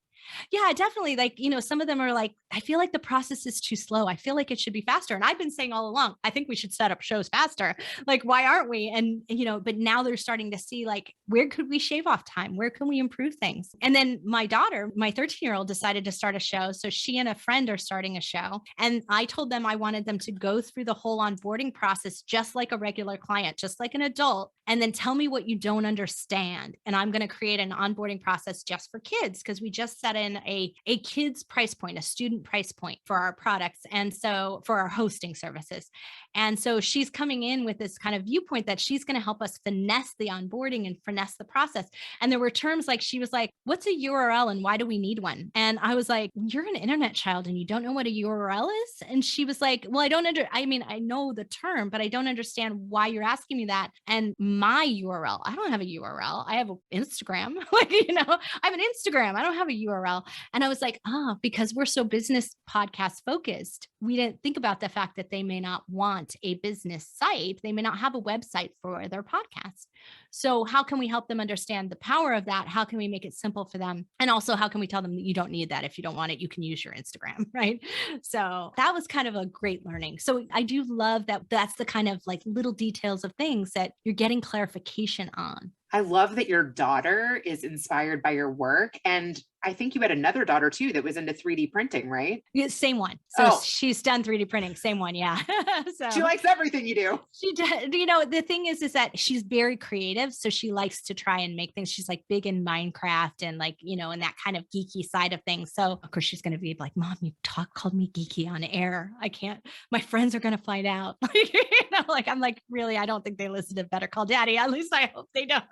Yeah, definitely. Like, some of them are like, I feel like the process is too slow. I feel like it should be faster. And I've been saying all along, I think we should set up shows faster. Like, why aren't we? And, but now they're starting to see like, where could we shave off time? Where can we improve things? And then my daughter, my 13-year-old decided to start a show. So she and a friend are starting a show. And I told them I wanted them to go through the whole onboarding process, just like a regular client, just like an adult, and then tell me what you don't understand. And I'm going to create an onboarding process just for kids, because we just set in a kid's price point, a student price point for our products. And so for our hosting services. And so she's coming in with this kind of viewpoint that she's going to help us finesse the onboarding and finesse the process. And there were terms like, she was like, what's a URL and why do we need one? And I was like, you're an internet child and you don't know what a URL is? And she was like, well, I know the term, but I don't understand why you're asking me that. And my URL, I don't have a URL. I have an Instagram. I have an Instagram. I don't have a URL. And I was like, because we're so business podcast focused, we didn't think about the fact that they may not want a business site. They may not have a website for their podcast. So how can we help them understand the power of that? How can we make it simple for them? And also, how can we tell them that you don't need that? If you don't want it, you can use your Instagram, right? So that was kind of a great learning. So I do love that. That's the kind of like little details of things that you're getting clarification on. I love that your daughter is inspired by your work. And I think you had another daughter too that was into 3D printing, right? Yeah, same one. So Oh. she's done 3D printing. Same one. Yeah. So She likes everything you do. she does. The thing is that she's very creative. So she likes to try and make things. She's like big in Minecraft and like, and that kind of geeky side of things. So of course she's going to be like, Mom, you called me geeky on air. I can't, my friends are going to find out. I'm like, really, I don't think they listen to Better Call Daddy. At least I hope they don't.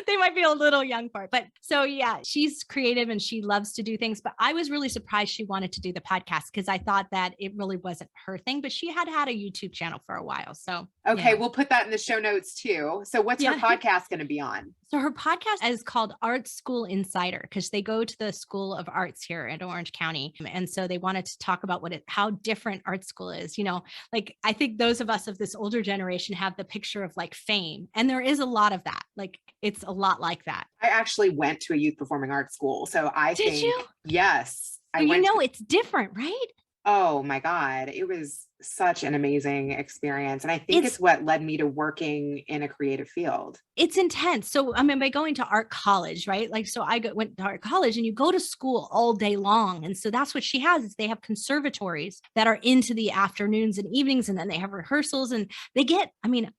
They might be a little young for it. But so yeah, she's creative and she loves to do things. But I was really surprised she wanted to do the podcast because I thought that it really wasn't her thing, but she had a YouTube channel for a while. So okay, yeah. we'll put that in the show notes too. So what's her podcast going to be on? So her podcast is called Art School Insider because they go to the School of Arts here in Orange County. And so they wanted to talk about how different art school is. Like I think those of us of this older generation have the picture of like fame. And there is a lot of that. Like it's a lot like that. I actually went to a youth performing arts school. So Did you? Yes. It's different, right? Oh my God. It was such an amazing experience. And I think it's what led me to working in a creative field. It's intense. So, by going to art college, right? Like, so I went to art college and you go to school all day long. And so that's what she has is they have conservatories that are into the afternoons and evenings. And then they have rehearsals and they get,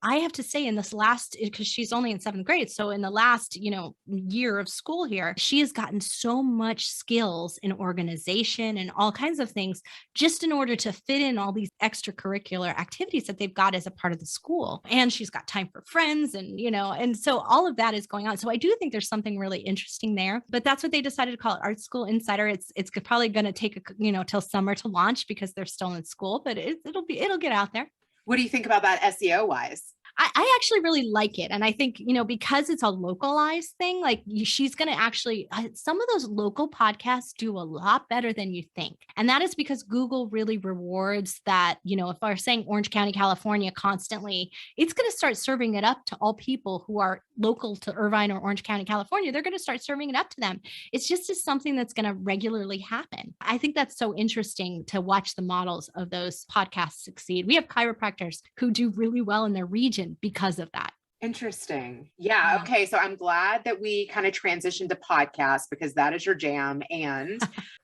I have to say in this last, because she's only in 7th grade. So in the last, year of school here, she has gotten so much skills in organization and all kinds of things just in order to fit in all these extracurricular activities that they've got as a part of the school. And she's got time for friends and so all of that is going on. So I do think there's something really interesting there, but that's what they decided to call it, Art School Insider. It's probably going to take till summer to launch because they're still in school, but it'll get out there. What do you think about that SEO wise? I actually really like it. And I think, because it's a localized thing, like she's going to actually, some of those local podcasts do a lot better than you think. And that is because Google really rewards that, if we're saying Orange County, California constantly, it's going to start serving it up to all people who are local to Irvine or Orange County, California. They're going to start serving it up to them. It's just something that's going to regularly happen. I think that's so interesting to watch the models of those podcasts succeed. We have chiropractors who do really well in their region because of that. Interesting. Yeah. Okay. So I'm glad that we kind of transitioned to podcasts because that is your jam. And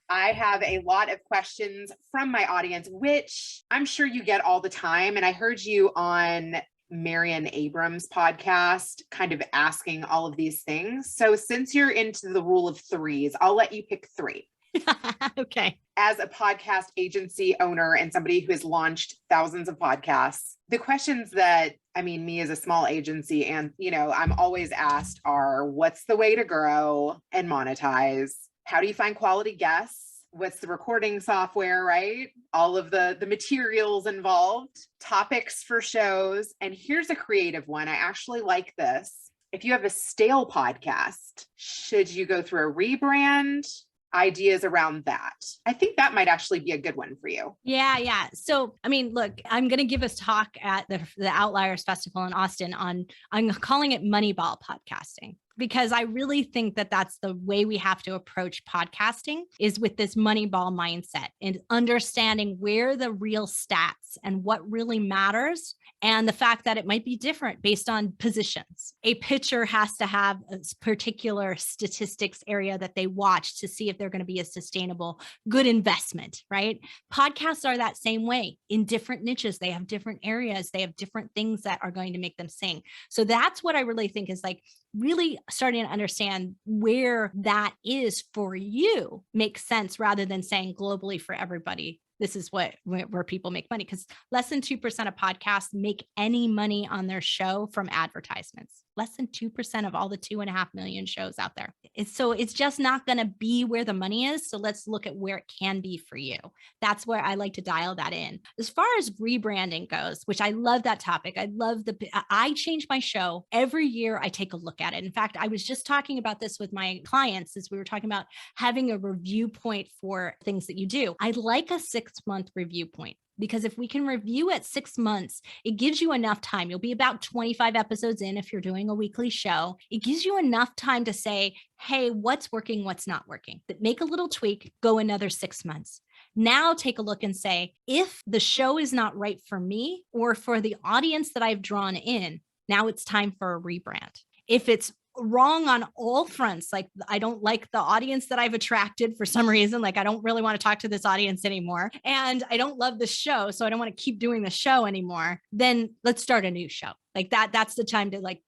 I have a lot of questions from my audience, which I'm sure you get all the time. And I heard you on Marian Abrams' podcast, kind of asking all of these things. So since you're into the rule of threes, I'll let you pick 3. Okay. As a podcast agency owner and somebody who has launched thousands of podcasts, the questions that, me as a small agency and, I'm always asked are, what's the way to grow and monetize? How do you find quality guests? What's the recording software, right? All of the materials involved, topics for shows. And here's a creative one. I actually like this. If you have a stale podcast, should you go through a rebrand? Ideas around that. I think that might actually be a good one for you. Yeah. So, look, I'm going to give a talk at the Outliers Festival in Austin I'm calling it Moneyball podcasting. Because I really think that that's the way we have to approach podcasting is with this Moneyball mindset and understanding where the real stats and what really matters and the fact that it might be different based on positions. A pitcher has to have a particular statistics area that they watch to see if they're going to be a sustainable, good investment, right? Podcasts are that same way in different niches. They have different areas. They have different things that are going to make them sing. So that's what I really think is like really starting to understand where that is for you makes sense rather than saying globally for everybody. This is where people make money because less than 2% of podcasts make any money on their show from advertisements. Less than 2% of all the 2.5 million shows out there. It's just not going to be where the money is. So let's look at where it can be for you. That's where I like to dial that in. As far as rebranding goes, which I love that topic. I change my show every year. I take a look at it. In fact, I was just talking about this with my clients as we were talking about having a review point for things that you do. I like a 6-month review point. Because if we can review at 6 months, it gives you enough time. You'll be about 25 episodes in if you're doing a weekly show. It gives you enough time to say, hey, what's working, what's not working. But make a little tweak, go another 6 months. Now take a look and say, if the show is not right for me or for the audience that I've drawn in, now it's time for a rebrand. If it's wrong on all fronts. Like, I don't like the audience that I've attracted for some reason. Like, I don't really want to talk to this audience anymore. And I don't love the show, so I don't want to keep doing the show anymore. Then let's start a new show. Like that's the time to like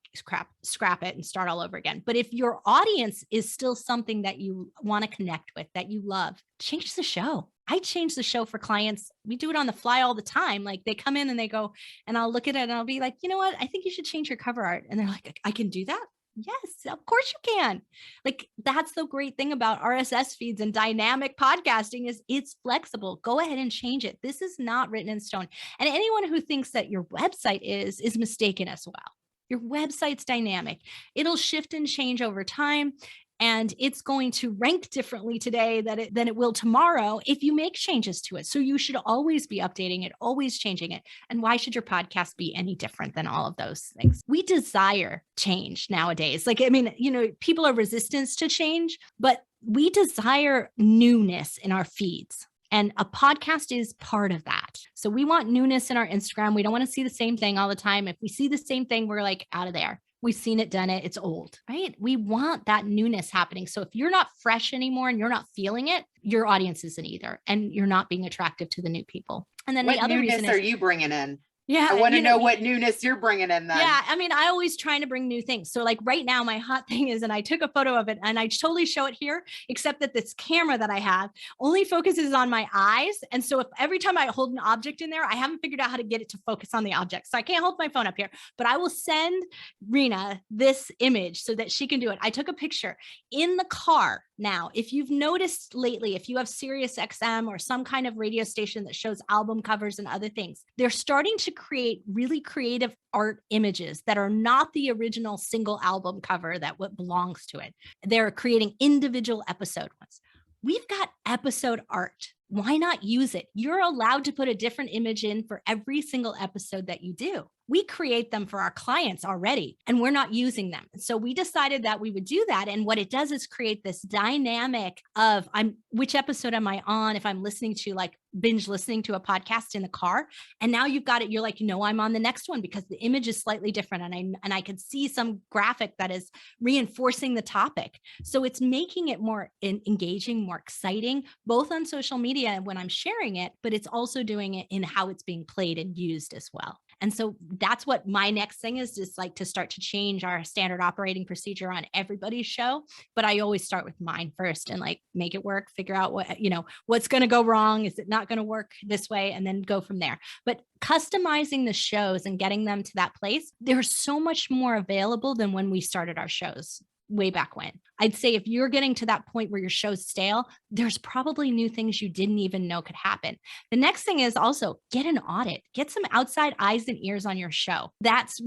scrap it and start all over again. But if your audience is still something that you want to connect with, that you love, change the show. I change the show for clients. We do it on the fly all the time. Like, they come in and they go, and I'll look at it and I'll be like, you know what? I think you should change your cover art. And they're like, I can do that? Yes, of course you can. Like, that's the great thing about RSS feeds and dynamic podcasting is it's flexible. Go ahead and change it. This is not written in stone. And anyone who thinks that your website is mistaken as well. Your website's dynamic. It'll shift and change over time. And it's going to rank differently today than it will tomorrow if you make changes to it. So you should always be updating it, always changing it. And why should your podcast be any different than all of those things? We desire change nowadays. Like, I mean, people are resistant to change, but we desire newness in our feeds. And a podcast is part of that. So we want newness in our Instagram. We don't want to see the same thing all the time. If we see the same thing, we're like out of there. We've seen it, done it. It's old, right? We want that newness happening. So if you're not fresh anymore and you're not feeling it, your audience isn't either. And you're not being attractive to the new people. And then the other reason is, are you bringing in? Yeah. I want to know what newness you're bringing in then. Yeah. I mean, I always trying to bring new things. So like right now, my hot thing is, and I took a photo of it and I totally show it here, except that this camera that I have only focuses on my eyes. And so if every time I hold an object in there, I haven't figured out how to get it to focus on the object. So I can't hold my phone up here, but I will send Rena this image so that she can do it. I took a picture in the car. Now, if you've noticed lately, if you have Sirius XM or some kind of radio station that shows album covers and other things, they're starting to create really creative art images that are not the original single album cover that what belongs to it. They're creating individual episode ones. We've got episode art. Why not use it? You're allowed to put a different image in for every single episode that you do. We create them for our clients already, and we're not using them. So we decided that we would do that. And what it does is create this dynamic of which episode am I on? If I'm listening to like binge listening to a podcast in the car, and now you've got it, you're like, I'm on the next one because the image is slightly different. And I could see some graphic that is reinforcing the topic. So it's making it more engaging, more exciting, both on social media and when I'm sharing it, but it's also doing it in how it's being played and used as well. And so that's what my next thing is like to start to change our standard operating procedure on everybody's show. But I always start with mine first and like make it work, figure out what's going to go wrong. Is it not going to work this way? And then go from there. But customizing the shows and getting them to that place, there's so much more available than when we started our shows way back when. I'd say if you're getting to that point where your show's stale, there's probably new things you didn't even know could happen. The next thing is also get an audit, get some outside eyes and ears on your show. That's,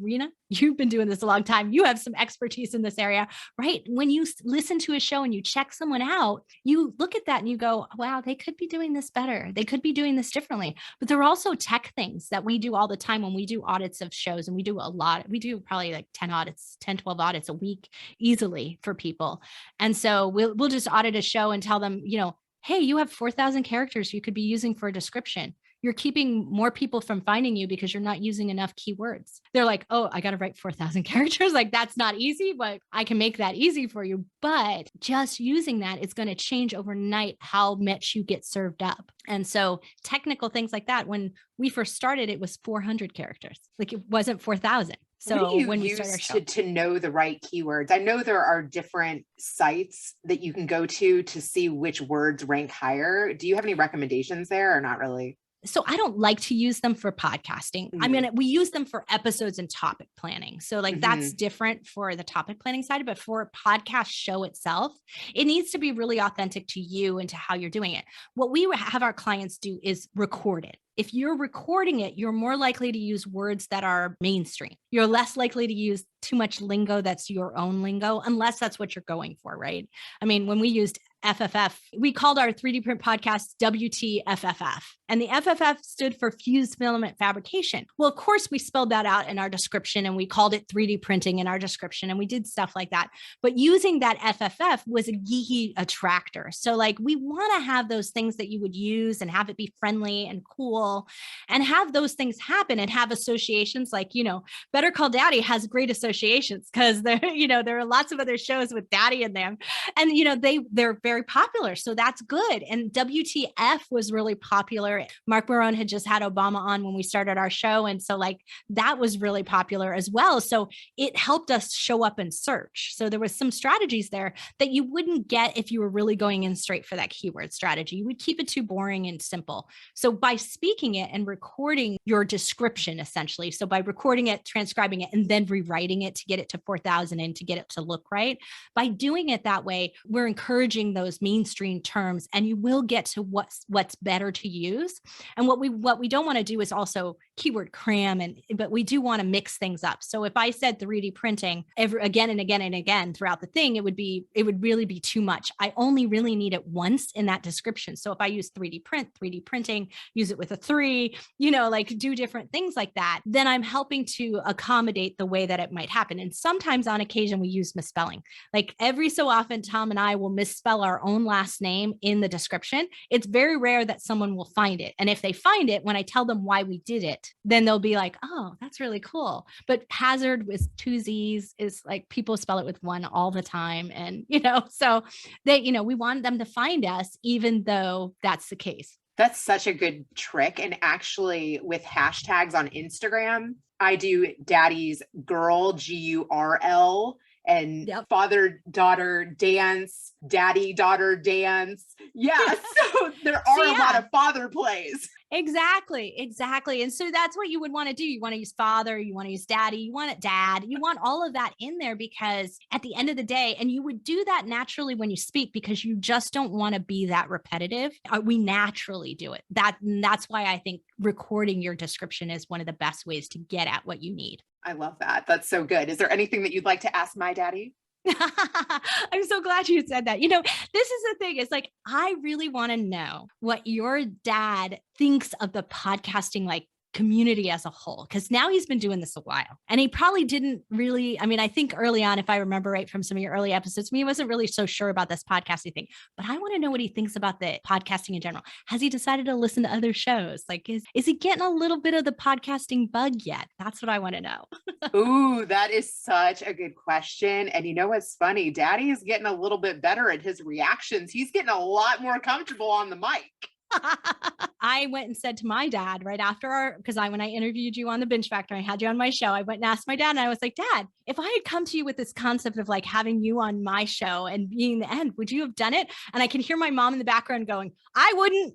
Rena, you've been doing this a long time. You have some expertise in this area, right? When you listen to a show and you check someone out, you look at that and you go, wow, they could be doing this better. They could be doing this differently. But there are also tech things that we do all the time when we do audits of shows, and we do a lot. We do probably like 10, 12 audits a week easily for people. And so we'll just audit a show and tell them, hey, you have 4,000 characters you could be using for a description. You're keeping more people from finding you because you're not using enough keywords. They're like, oh, I got to write 4,000 characters. Like, that's not easy, but I can make that easy for you. But just using that, it's going to change overnight how much you get served up. And so technical things like that, when we first started, it was 400 characters. Like, it wasn't 4,000. So when we start our show, to know the right keywords, I know there are different sites that you can go to see which words rank higher. Do you have any recommendations there or not really? So I don't like to use them for podcasting. Mm-hmm. I mean, we use them for episodes and topic planning. So like that's different for the topic planning side, but for a podcast show itself, it needs to be really authentic to you and to how you're doing it. What we have our clients do is record it. If you're recording it, you're more likely to use words that are mainstream. You're less likely to use too much lingo that's your own lingo, unless that's what you're going for, right? I mean, when we used FFF, we called our 3D print podcast WTFFF. And the FFF stood for fused filament fabrication. Well, of course, we spelled that out in our description and we called it 3D printing in our description and we did stuff like that. But using that FFF was a geeky attractor. So like we want to have those things that you would use and have it be friendly and cool people and have those things happen and have associations like, Better Call Daddy has great associations because there are lots of other shows with daddy in them and, they're very popular. So that's good. And WTF was really popular. Mark Barone had just had Obama on when we started our show. And so that was really popular as well. So it helped us show up in search. So there was some strategies there that you wouldn't get if you were really going in straight for that keyword strategy. You would keep it too boring and simple. So by speaking it and recording your description, essentially, so by recording it, transcribing it, and then rewriting it to get it to 4,000 and to get it to look right, by doing it that way, we're encouraging those mainstream terms and you will get to what's better to use. And what we don't want to do is also keyword cram, but we do want to mix things up. So if I said 3D printing again and again and again throughout the thing, it would really be too much. I only really need it once in that description. So if I use 3D printing, use it with a 3, do different things like that, then I'm helping to accommodate the way that it might happen. And sometimes on occasion we use misspelling. Like every so often, Tom and I will misspell our own last name in the description. It's very rare that someone will find it. And if they find it, when I tell them why we did it, then they'll be like, oh, that's really cool. But Hazard with 2 Z's is like people spell it with 1 all the time. And, so we want them to find us, even though that's the case. That's such a good trick. And actually with hashtags on Instagram, I do daddy's girl, GURL, and father, daughter, dance, daddy, daughter, dance. Yeah. So there are a lot of father plays. Exactly. And so that's what you would want to do. You want to use father, you want to use daddy, you want it dad, you want all of that in there because at the end of the day, and you would do that naturally when you speak because you just don't want to be that repetitive. We naturally do it. That's why I think recording your description is one of the best ways to get at what you need. I love that. That's so good. Is there anything that you'd like to ask my daddy? I'm so glad you said that. This is the thing. It's like, I really want to know what your dad thinks of the podcasting, community as a whole, because now he's been doing this a while and he probably didn't really, I think early on, if I remember right from some of your early episodes, he wasn't really so sure about this podcasting thing, but I want to know what he thinks about the podcasting in general. Has he decided to listen to other shows? Is he getting a little bit of the podcasting bug yet? That's what I want to know. Ooh, that is such a good question. And you know what's funny? Daddy is getting a little bit better at his reactions. He's getting a lot more comfortable on the mic. I went and said to my dad right after when I interviewed you on the Binge Factor, I had you on my show. I went and asked my dad and I was like, Dad, if I had come to you with this concept of having you on my show and being the end, would you have done it? And I can hear my mom in the background going, I wouldn't.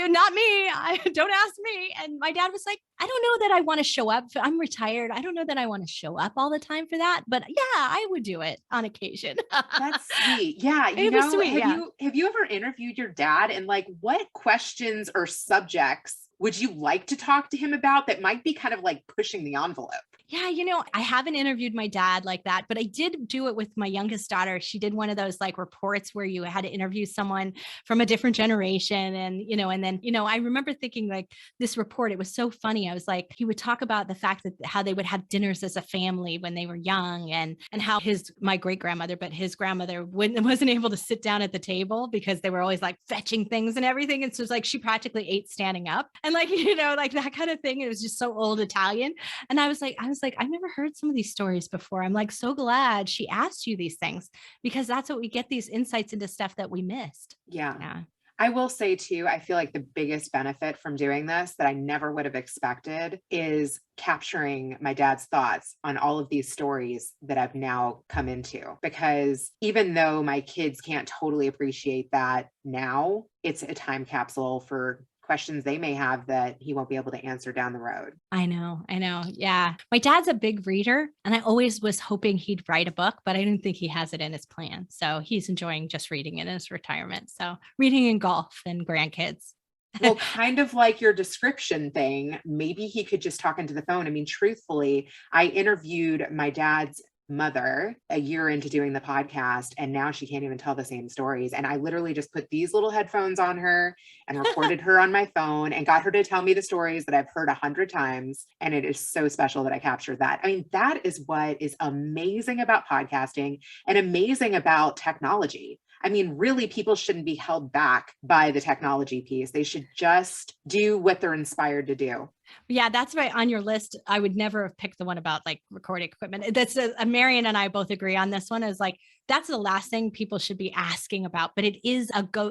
Not me. Don't ask me. And my dad was like, I don't know that I want to show up. I'm retired. I don't know that I want to show up all the time for that, but yeah, I would do it on occasion. That's sweet. Yeah. Have you ever interviewed your dad and what questions or subjects would you like to talk to him about that might be kind of pushing the envelope? Yeah, I haven't interviewed my dad like that, but I did do it with my youngest daughter. She did one of those reports where you had to interview someone from a different generation. And, and then, I remember thinking this report, it was so funny. I was like, he would talk about the fact that how they would have dinners as a family when they were young and how my great grandmother, but his grandmother wasn't able to sit down at the table because they were always fetching things and everything. And so it's she practically ate standing up and that kind of thing. It was just so old Italian. And I was like, I've never heard some of these stories before. I'm so glad she asked you these things because that's what we get, these insights into stuff that we missed. Yeah. I will say too, I feel the biggest benefit from doing this that I never would have expected is capturing my dad's thoughts on all of these stories that I've now come into, because even though my kids can't totally appreciate that now, it's a time capsule for questions they may have that he won't be able to answer down the road. I know. Yeah. My dad's a big reader and I always was hoping he'd write a book, but I didn't think he has it in his plan. So he's enjoying just reading in his retirement. So reading and golf and grandkids. Well, kind of like your description thing, maybe he could just talk into the phone. Truthfully, I interviewed my dad's mother a year into doing the podcast, and now she can't even tell the same stories. And I literally just put these little headphones on her and recorded her on my phone and got her to tell me the stories that I've heard 100 times. And it is so special that I captured that. I mean, that is what is amazing about podcasting and amazing about technology. I mean, really, people shouldn't be held back by the technology piece. They should just do what they're inspired to do. Yeah, that's right on your list. I would never have picked the one about like recording equipment. That's Marion and I both agree on this one. Is like, that's the last thing people should be asking about, but it is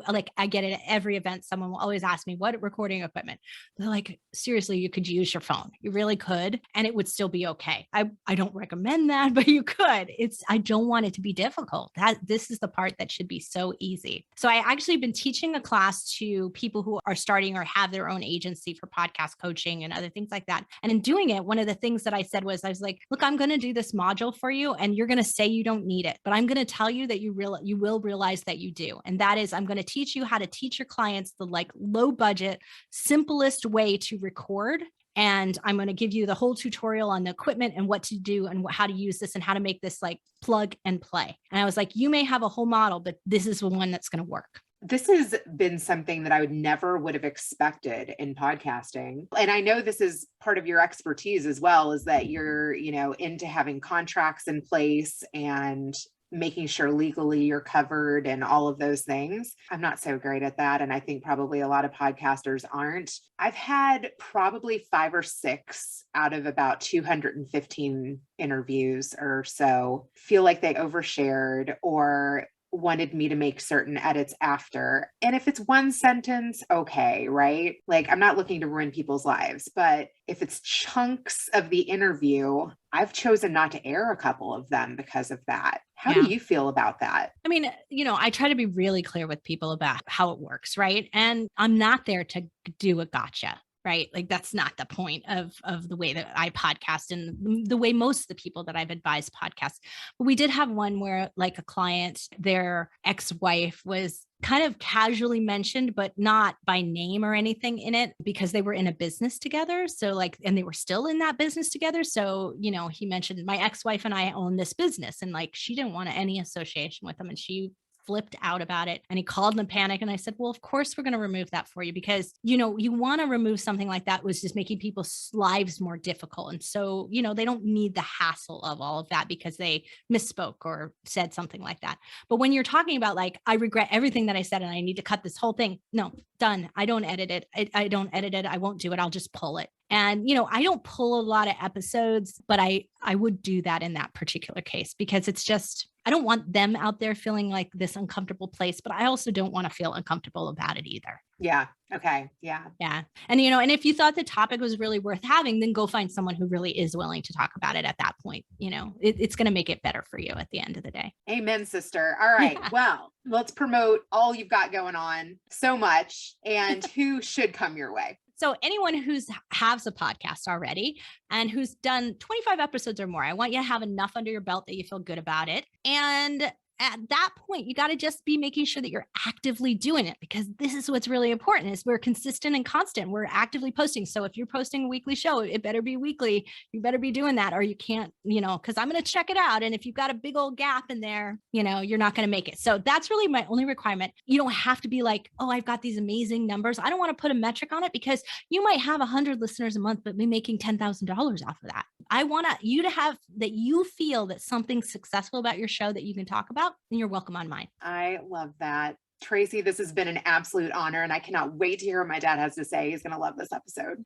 like, I get it at every event. Someone will always ask me, what recording equipment? They're like, seriously, you could use your phone. You really could. And it would still be okay. I don't recommend that, but you could. I don't want it to be difficult. This is the part that should be so easy. So I actually been teaching a class to people who are starting or have their own agency for podcast coaching and other things like that. And in doing it, one of the things that I said was, I was like, look, I'm going to do this module for you and you're going to say you don't need it, but I'm going to tell you that you will realize that you do. And that is, I'm going to teach you how to teach your clients the like low budget, simplest way to record. And I'm going to give you the whole tutorial on the equipment and what to do and how to use this and how to make this like plug and play. And I was like, you may have a whole model, but this is the one that's going to work. This has been something that I never would have expected in podcasting. And I know this is part of your expertise as well, is that you're, into having contracts in place and making sure legally you're covered and all of those things. I'm not so great at that. And I think probably a lot of podcasters aren't. I've had probably 5 or 6 out of about 215 interviews or so feel like they overshared or wanted me to make certain edits after. And if it's one sentence, okay, right? Like, I'm not looking to ruin people's lives, but if it's chunks of the interview, I've chosen not to air a couple of them because of that. How do you feel about that? I mean, I try to be really clear with people about how it works, right? And I'm not there to do a gotcha. Right? Like, that's not the point of the way that I podcast and the way most of the people that I've advised podcast. But we did have one where like a client, their ex-wife was kind of casually mentioned, but not by name or anything in it because they were in a business together. So like, and they were still in that business together. So, he mentioned my ex-wife and I own this business, and like, she didn't want any association with them. And she flipped out about it, and he called in a panic. And I said, well, of course we're going to remove that for you, because, you want to remove something like that was just making people's lives more difficult. And so, they don't need the hassle of all of that because they misspoke or said something like that. But when you're talking about like, I regret everything that I said and I need to cut this whole thing. No, done. I don't edit it. I don't edit it. I won't do it. I'll just pull it. And, I don't pull a lot of episodes, but I would do that in that particular case, because it's just, I don't want them out there feeling like this uncomfortable place, but I also don't want to feel uncomfortable about it either. Yeah. Okay. Yeah. Yeah. And, and if you thought the topic was really worth having, then go find someone who really is willing to talk about it at that point. It's going to make it better for you at the end of the day. Amen, sister. All right. Yeah. Well, let's promote all you've got going on so much, and who should come your way. So anyone who's has a podcast already and who's done 25 episodes or more, I want you to have enough under your belt that you feel good about it. And at that point, you got to just be making sure that you're actively doing it, because this is what's really important is we're consistent and constant. We're actively posting. So if you're posting a weekly show, it better be weekly. You better be doing that, or you can't, because I'm going to check it out. And if you've got a big old gap in there, you're not going to make it. So that's really my only requirement. You don't have to be like, oh, I've got these amazing numbers. I don't want to put a metric on it, because you might have 100 listeners a month, but be making $10,000 off of that. I want you to have that you feel that something's successful about your show that you can talk about, then you're welcome on mine. I love that. Tracy, this has been an absolute honor, and I cannot wait to hear what my dad has to say. He's going to love this episode.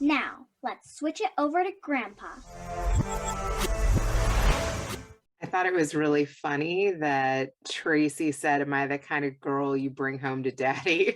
Now, let's switch it over to Grandpa. I thought it was really funny that Tracy said, am I the kind of girl you bring home to daddy?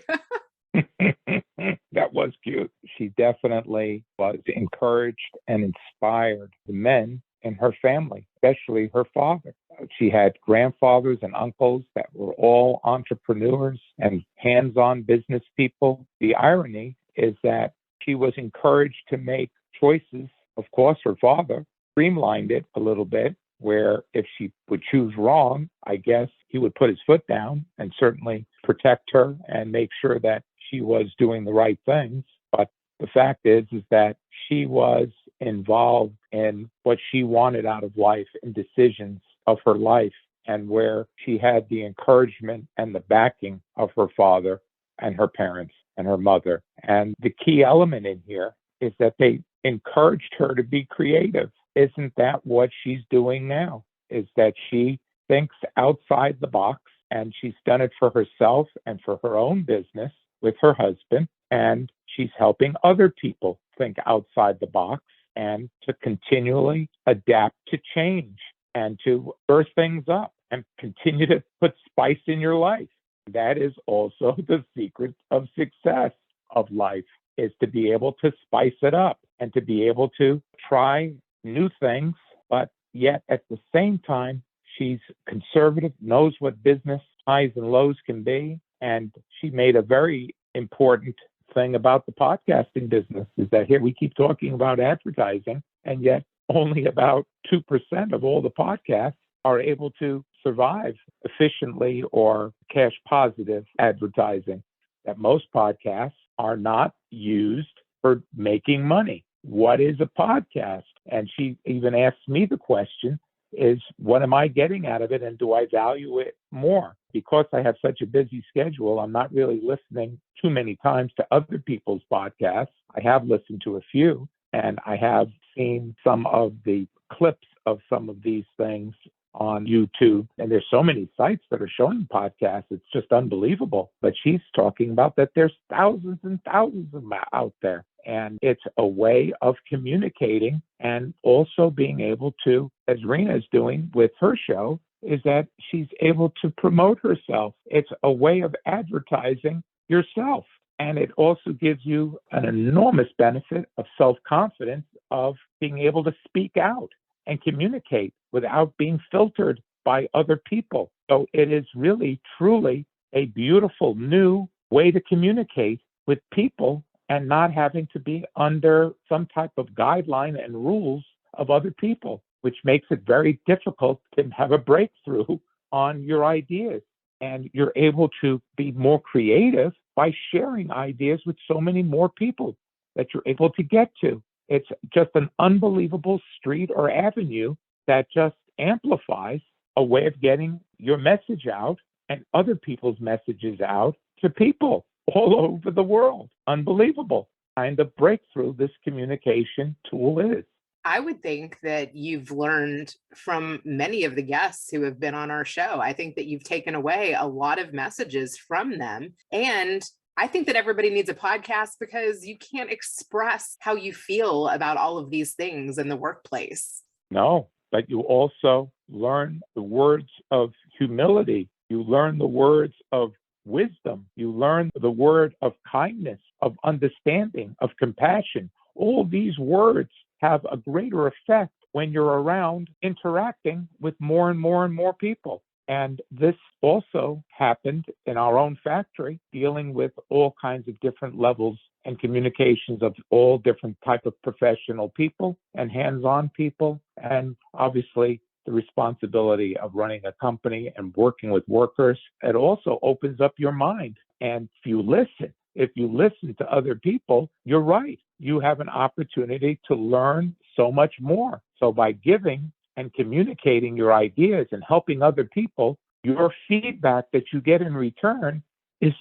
That was cute. She definitely was encouraged and inspired the men in her family, especially her father. She had grandfathers and uncles that were all entrepreneurs and hands-on business people. The irony is that she was encouraged to make choices. Of course, her father streamlined it a little bit, where if she would choose wrong, I guess he would put his foot down and certainly protect her and make sure that she was doing the right things. But the fact is that she was involved in what she wanted out of life and decisions of her life, and where she had the encouragement and the backing of her father and her parents and her mother. And the key element in here is that they encouraged her to be creative. Isn't that what she's doing now? Is that she thinks outside the box, and she's done it for herself and for her own business with her husband. And she's helping other people think outside the box and to continually adapt to change and to stir things up and continue to put spice in your life. That is also the secret of success of life, is to be able to spice it up and to be able to try new things, but yet at the same time, she's conservative, knows what business highs and lows can be. And she made a very important thing about the podcasting business, is that here we keep talking about advertising, and yet only about 2% of all the podcasts are able to survive efficiently or cash positive advertising. That most podcasts are not used for making money. What is a podcast? And she even asked me the question, is what am I getting out of it, and do I value it more? Because I have such a busy schedule, I'm not really listening too many times to other people's podcasts. I have listened to a few, and I have seen some of the clips of some of these things on YouTube. And there's so many sites that are showing podcasts. It's just unbelievable. But she's talking about that there's thousands and thousands of them out there. And it's a way of communicating, and also being able to, as Rena is doing with her show, is that she's able to promote herself. It's a way of advertising yourself. And it also gives you an enormous benefit of self-confidence, of being able to speak out and communicate without being filtered by other people. So it is really, truly a beautiful new way to communicate with people, and not having to be under some type of guideline and rules of other people, which makes it very difficult to have a breakthrough on your ideas. And you're able to be more creative by sharing ideas with so many more people that you're able to get to. It's just an unbelievable street or avenue that just amplifies a way of getting your message out and other people's messages out to people all over the world. Unbelievable kind of breakthrough this communication tool is. I would think that you've learned from many of the guests who have been on our show. I think that you've taken away a lot of messages from them. And I think that everybody needs a podcast, because you can't express how you feel about all of these things in the workplace. No, but you also learn the words of humility. You learn the words of wisdom. You learn the word of kindness, of understanding, of compassion. All these words have a greater effect when you're around interacting with more and more and more people. And this also happened in our own factory, dealing with all kinds of different levels and communications of all different type of professional people and hands-on people. And obviously, the responsibility of running a company and working with workers, it also opens up your mind. And if you listen to other people, you're right. You have an opportunity to learn so much more. So by giving and communicating your ideas and helping other people, your feedback that you get in return is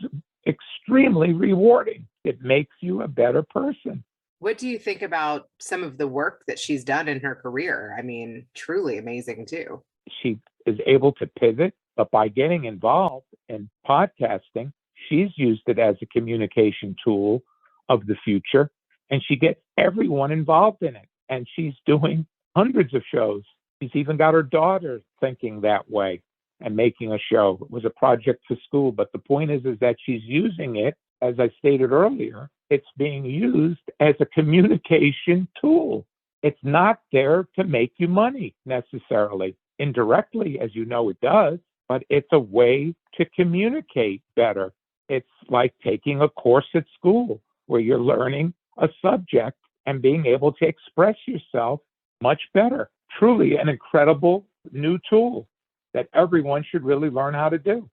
extremely rewarding. It makes you a better person. What do you think about some of the work that she's done in her career? I mean, truly amazing too. She is able to pivot, but by getting involved in podcasting, she's used it as a communication tool of the future, and she gets everyone involved in it. And she's doing hundreds of shows. She's even got her daughter thinking that way and making a show. It was a project for school, but the point is that she's using it, as I stated earlier, it's being used as a communication tool. It's not there to make you money necessarily. Indirectly, as you know, it does, but it's a way to communicate better. It's like taking a course at school where you're learning a subject and being able to express yourself much better. Truly an incredible new tool that everyone should really learn how to do.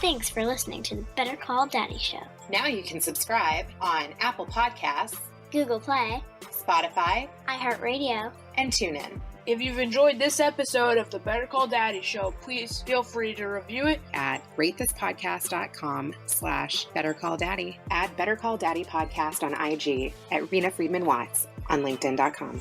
Thanks for listening to the Better Call Daddy Show. Now you can subscribe on Apple Podcasts, Google Play, Spotify, iHeartRadio, and TuneIn. If you've enjoyed this episode of the Better Call Daddy Show, please feel free to review it At ratethispodcast.com/BetterCallDaddy. Add Better Call Daddy Podcast on IG at Rena Friedman Watts on LinkedIn.com.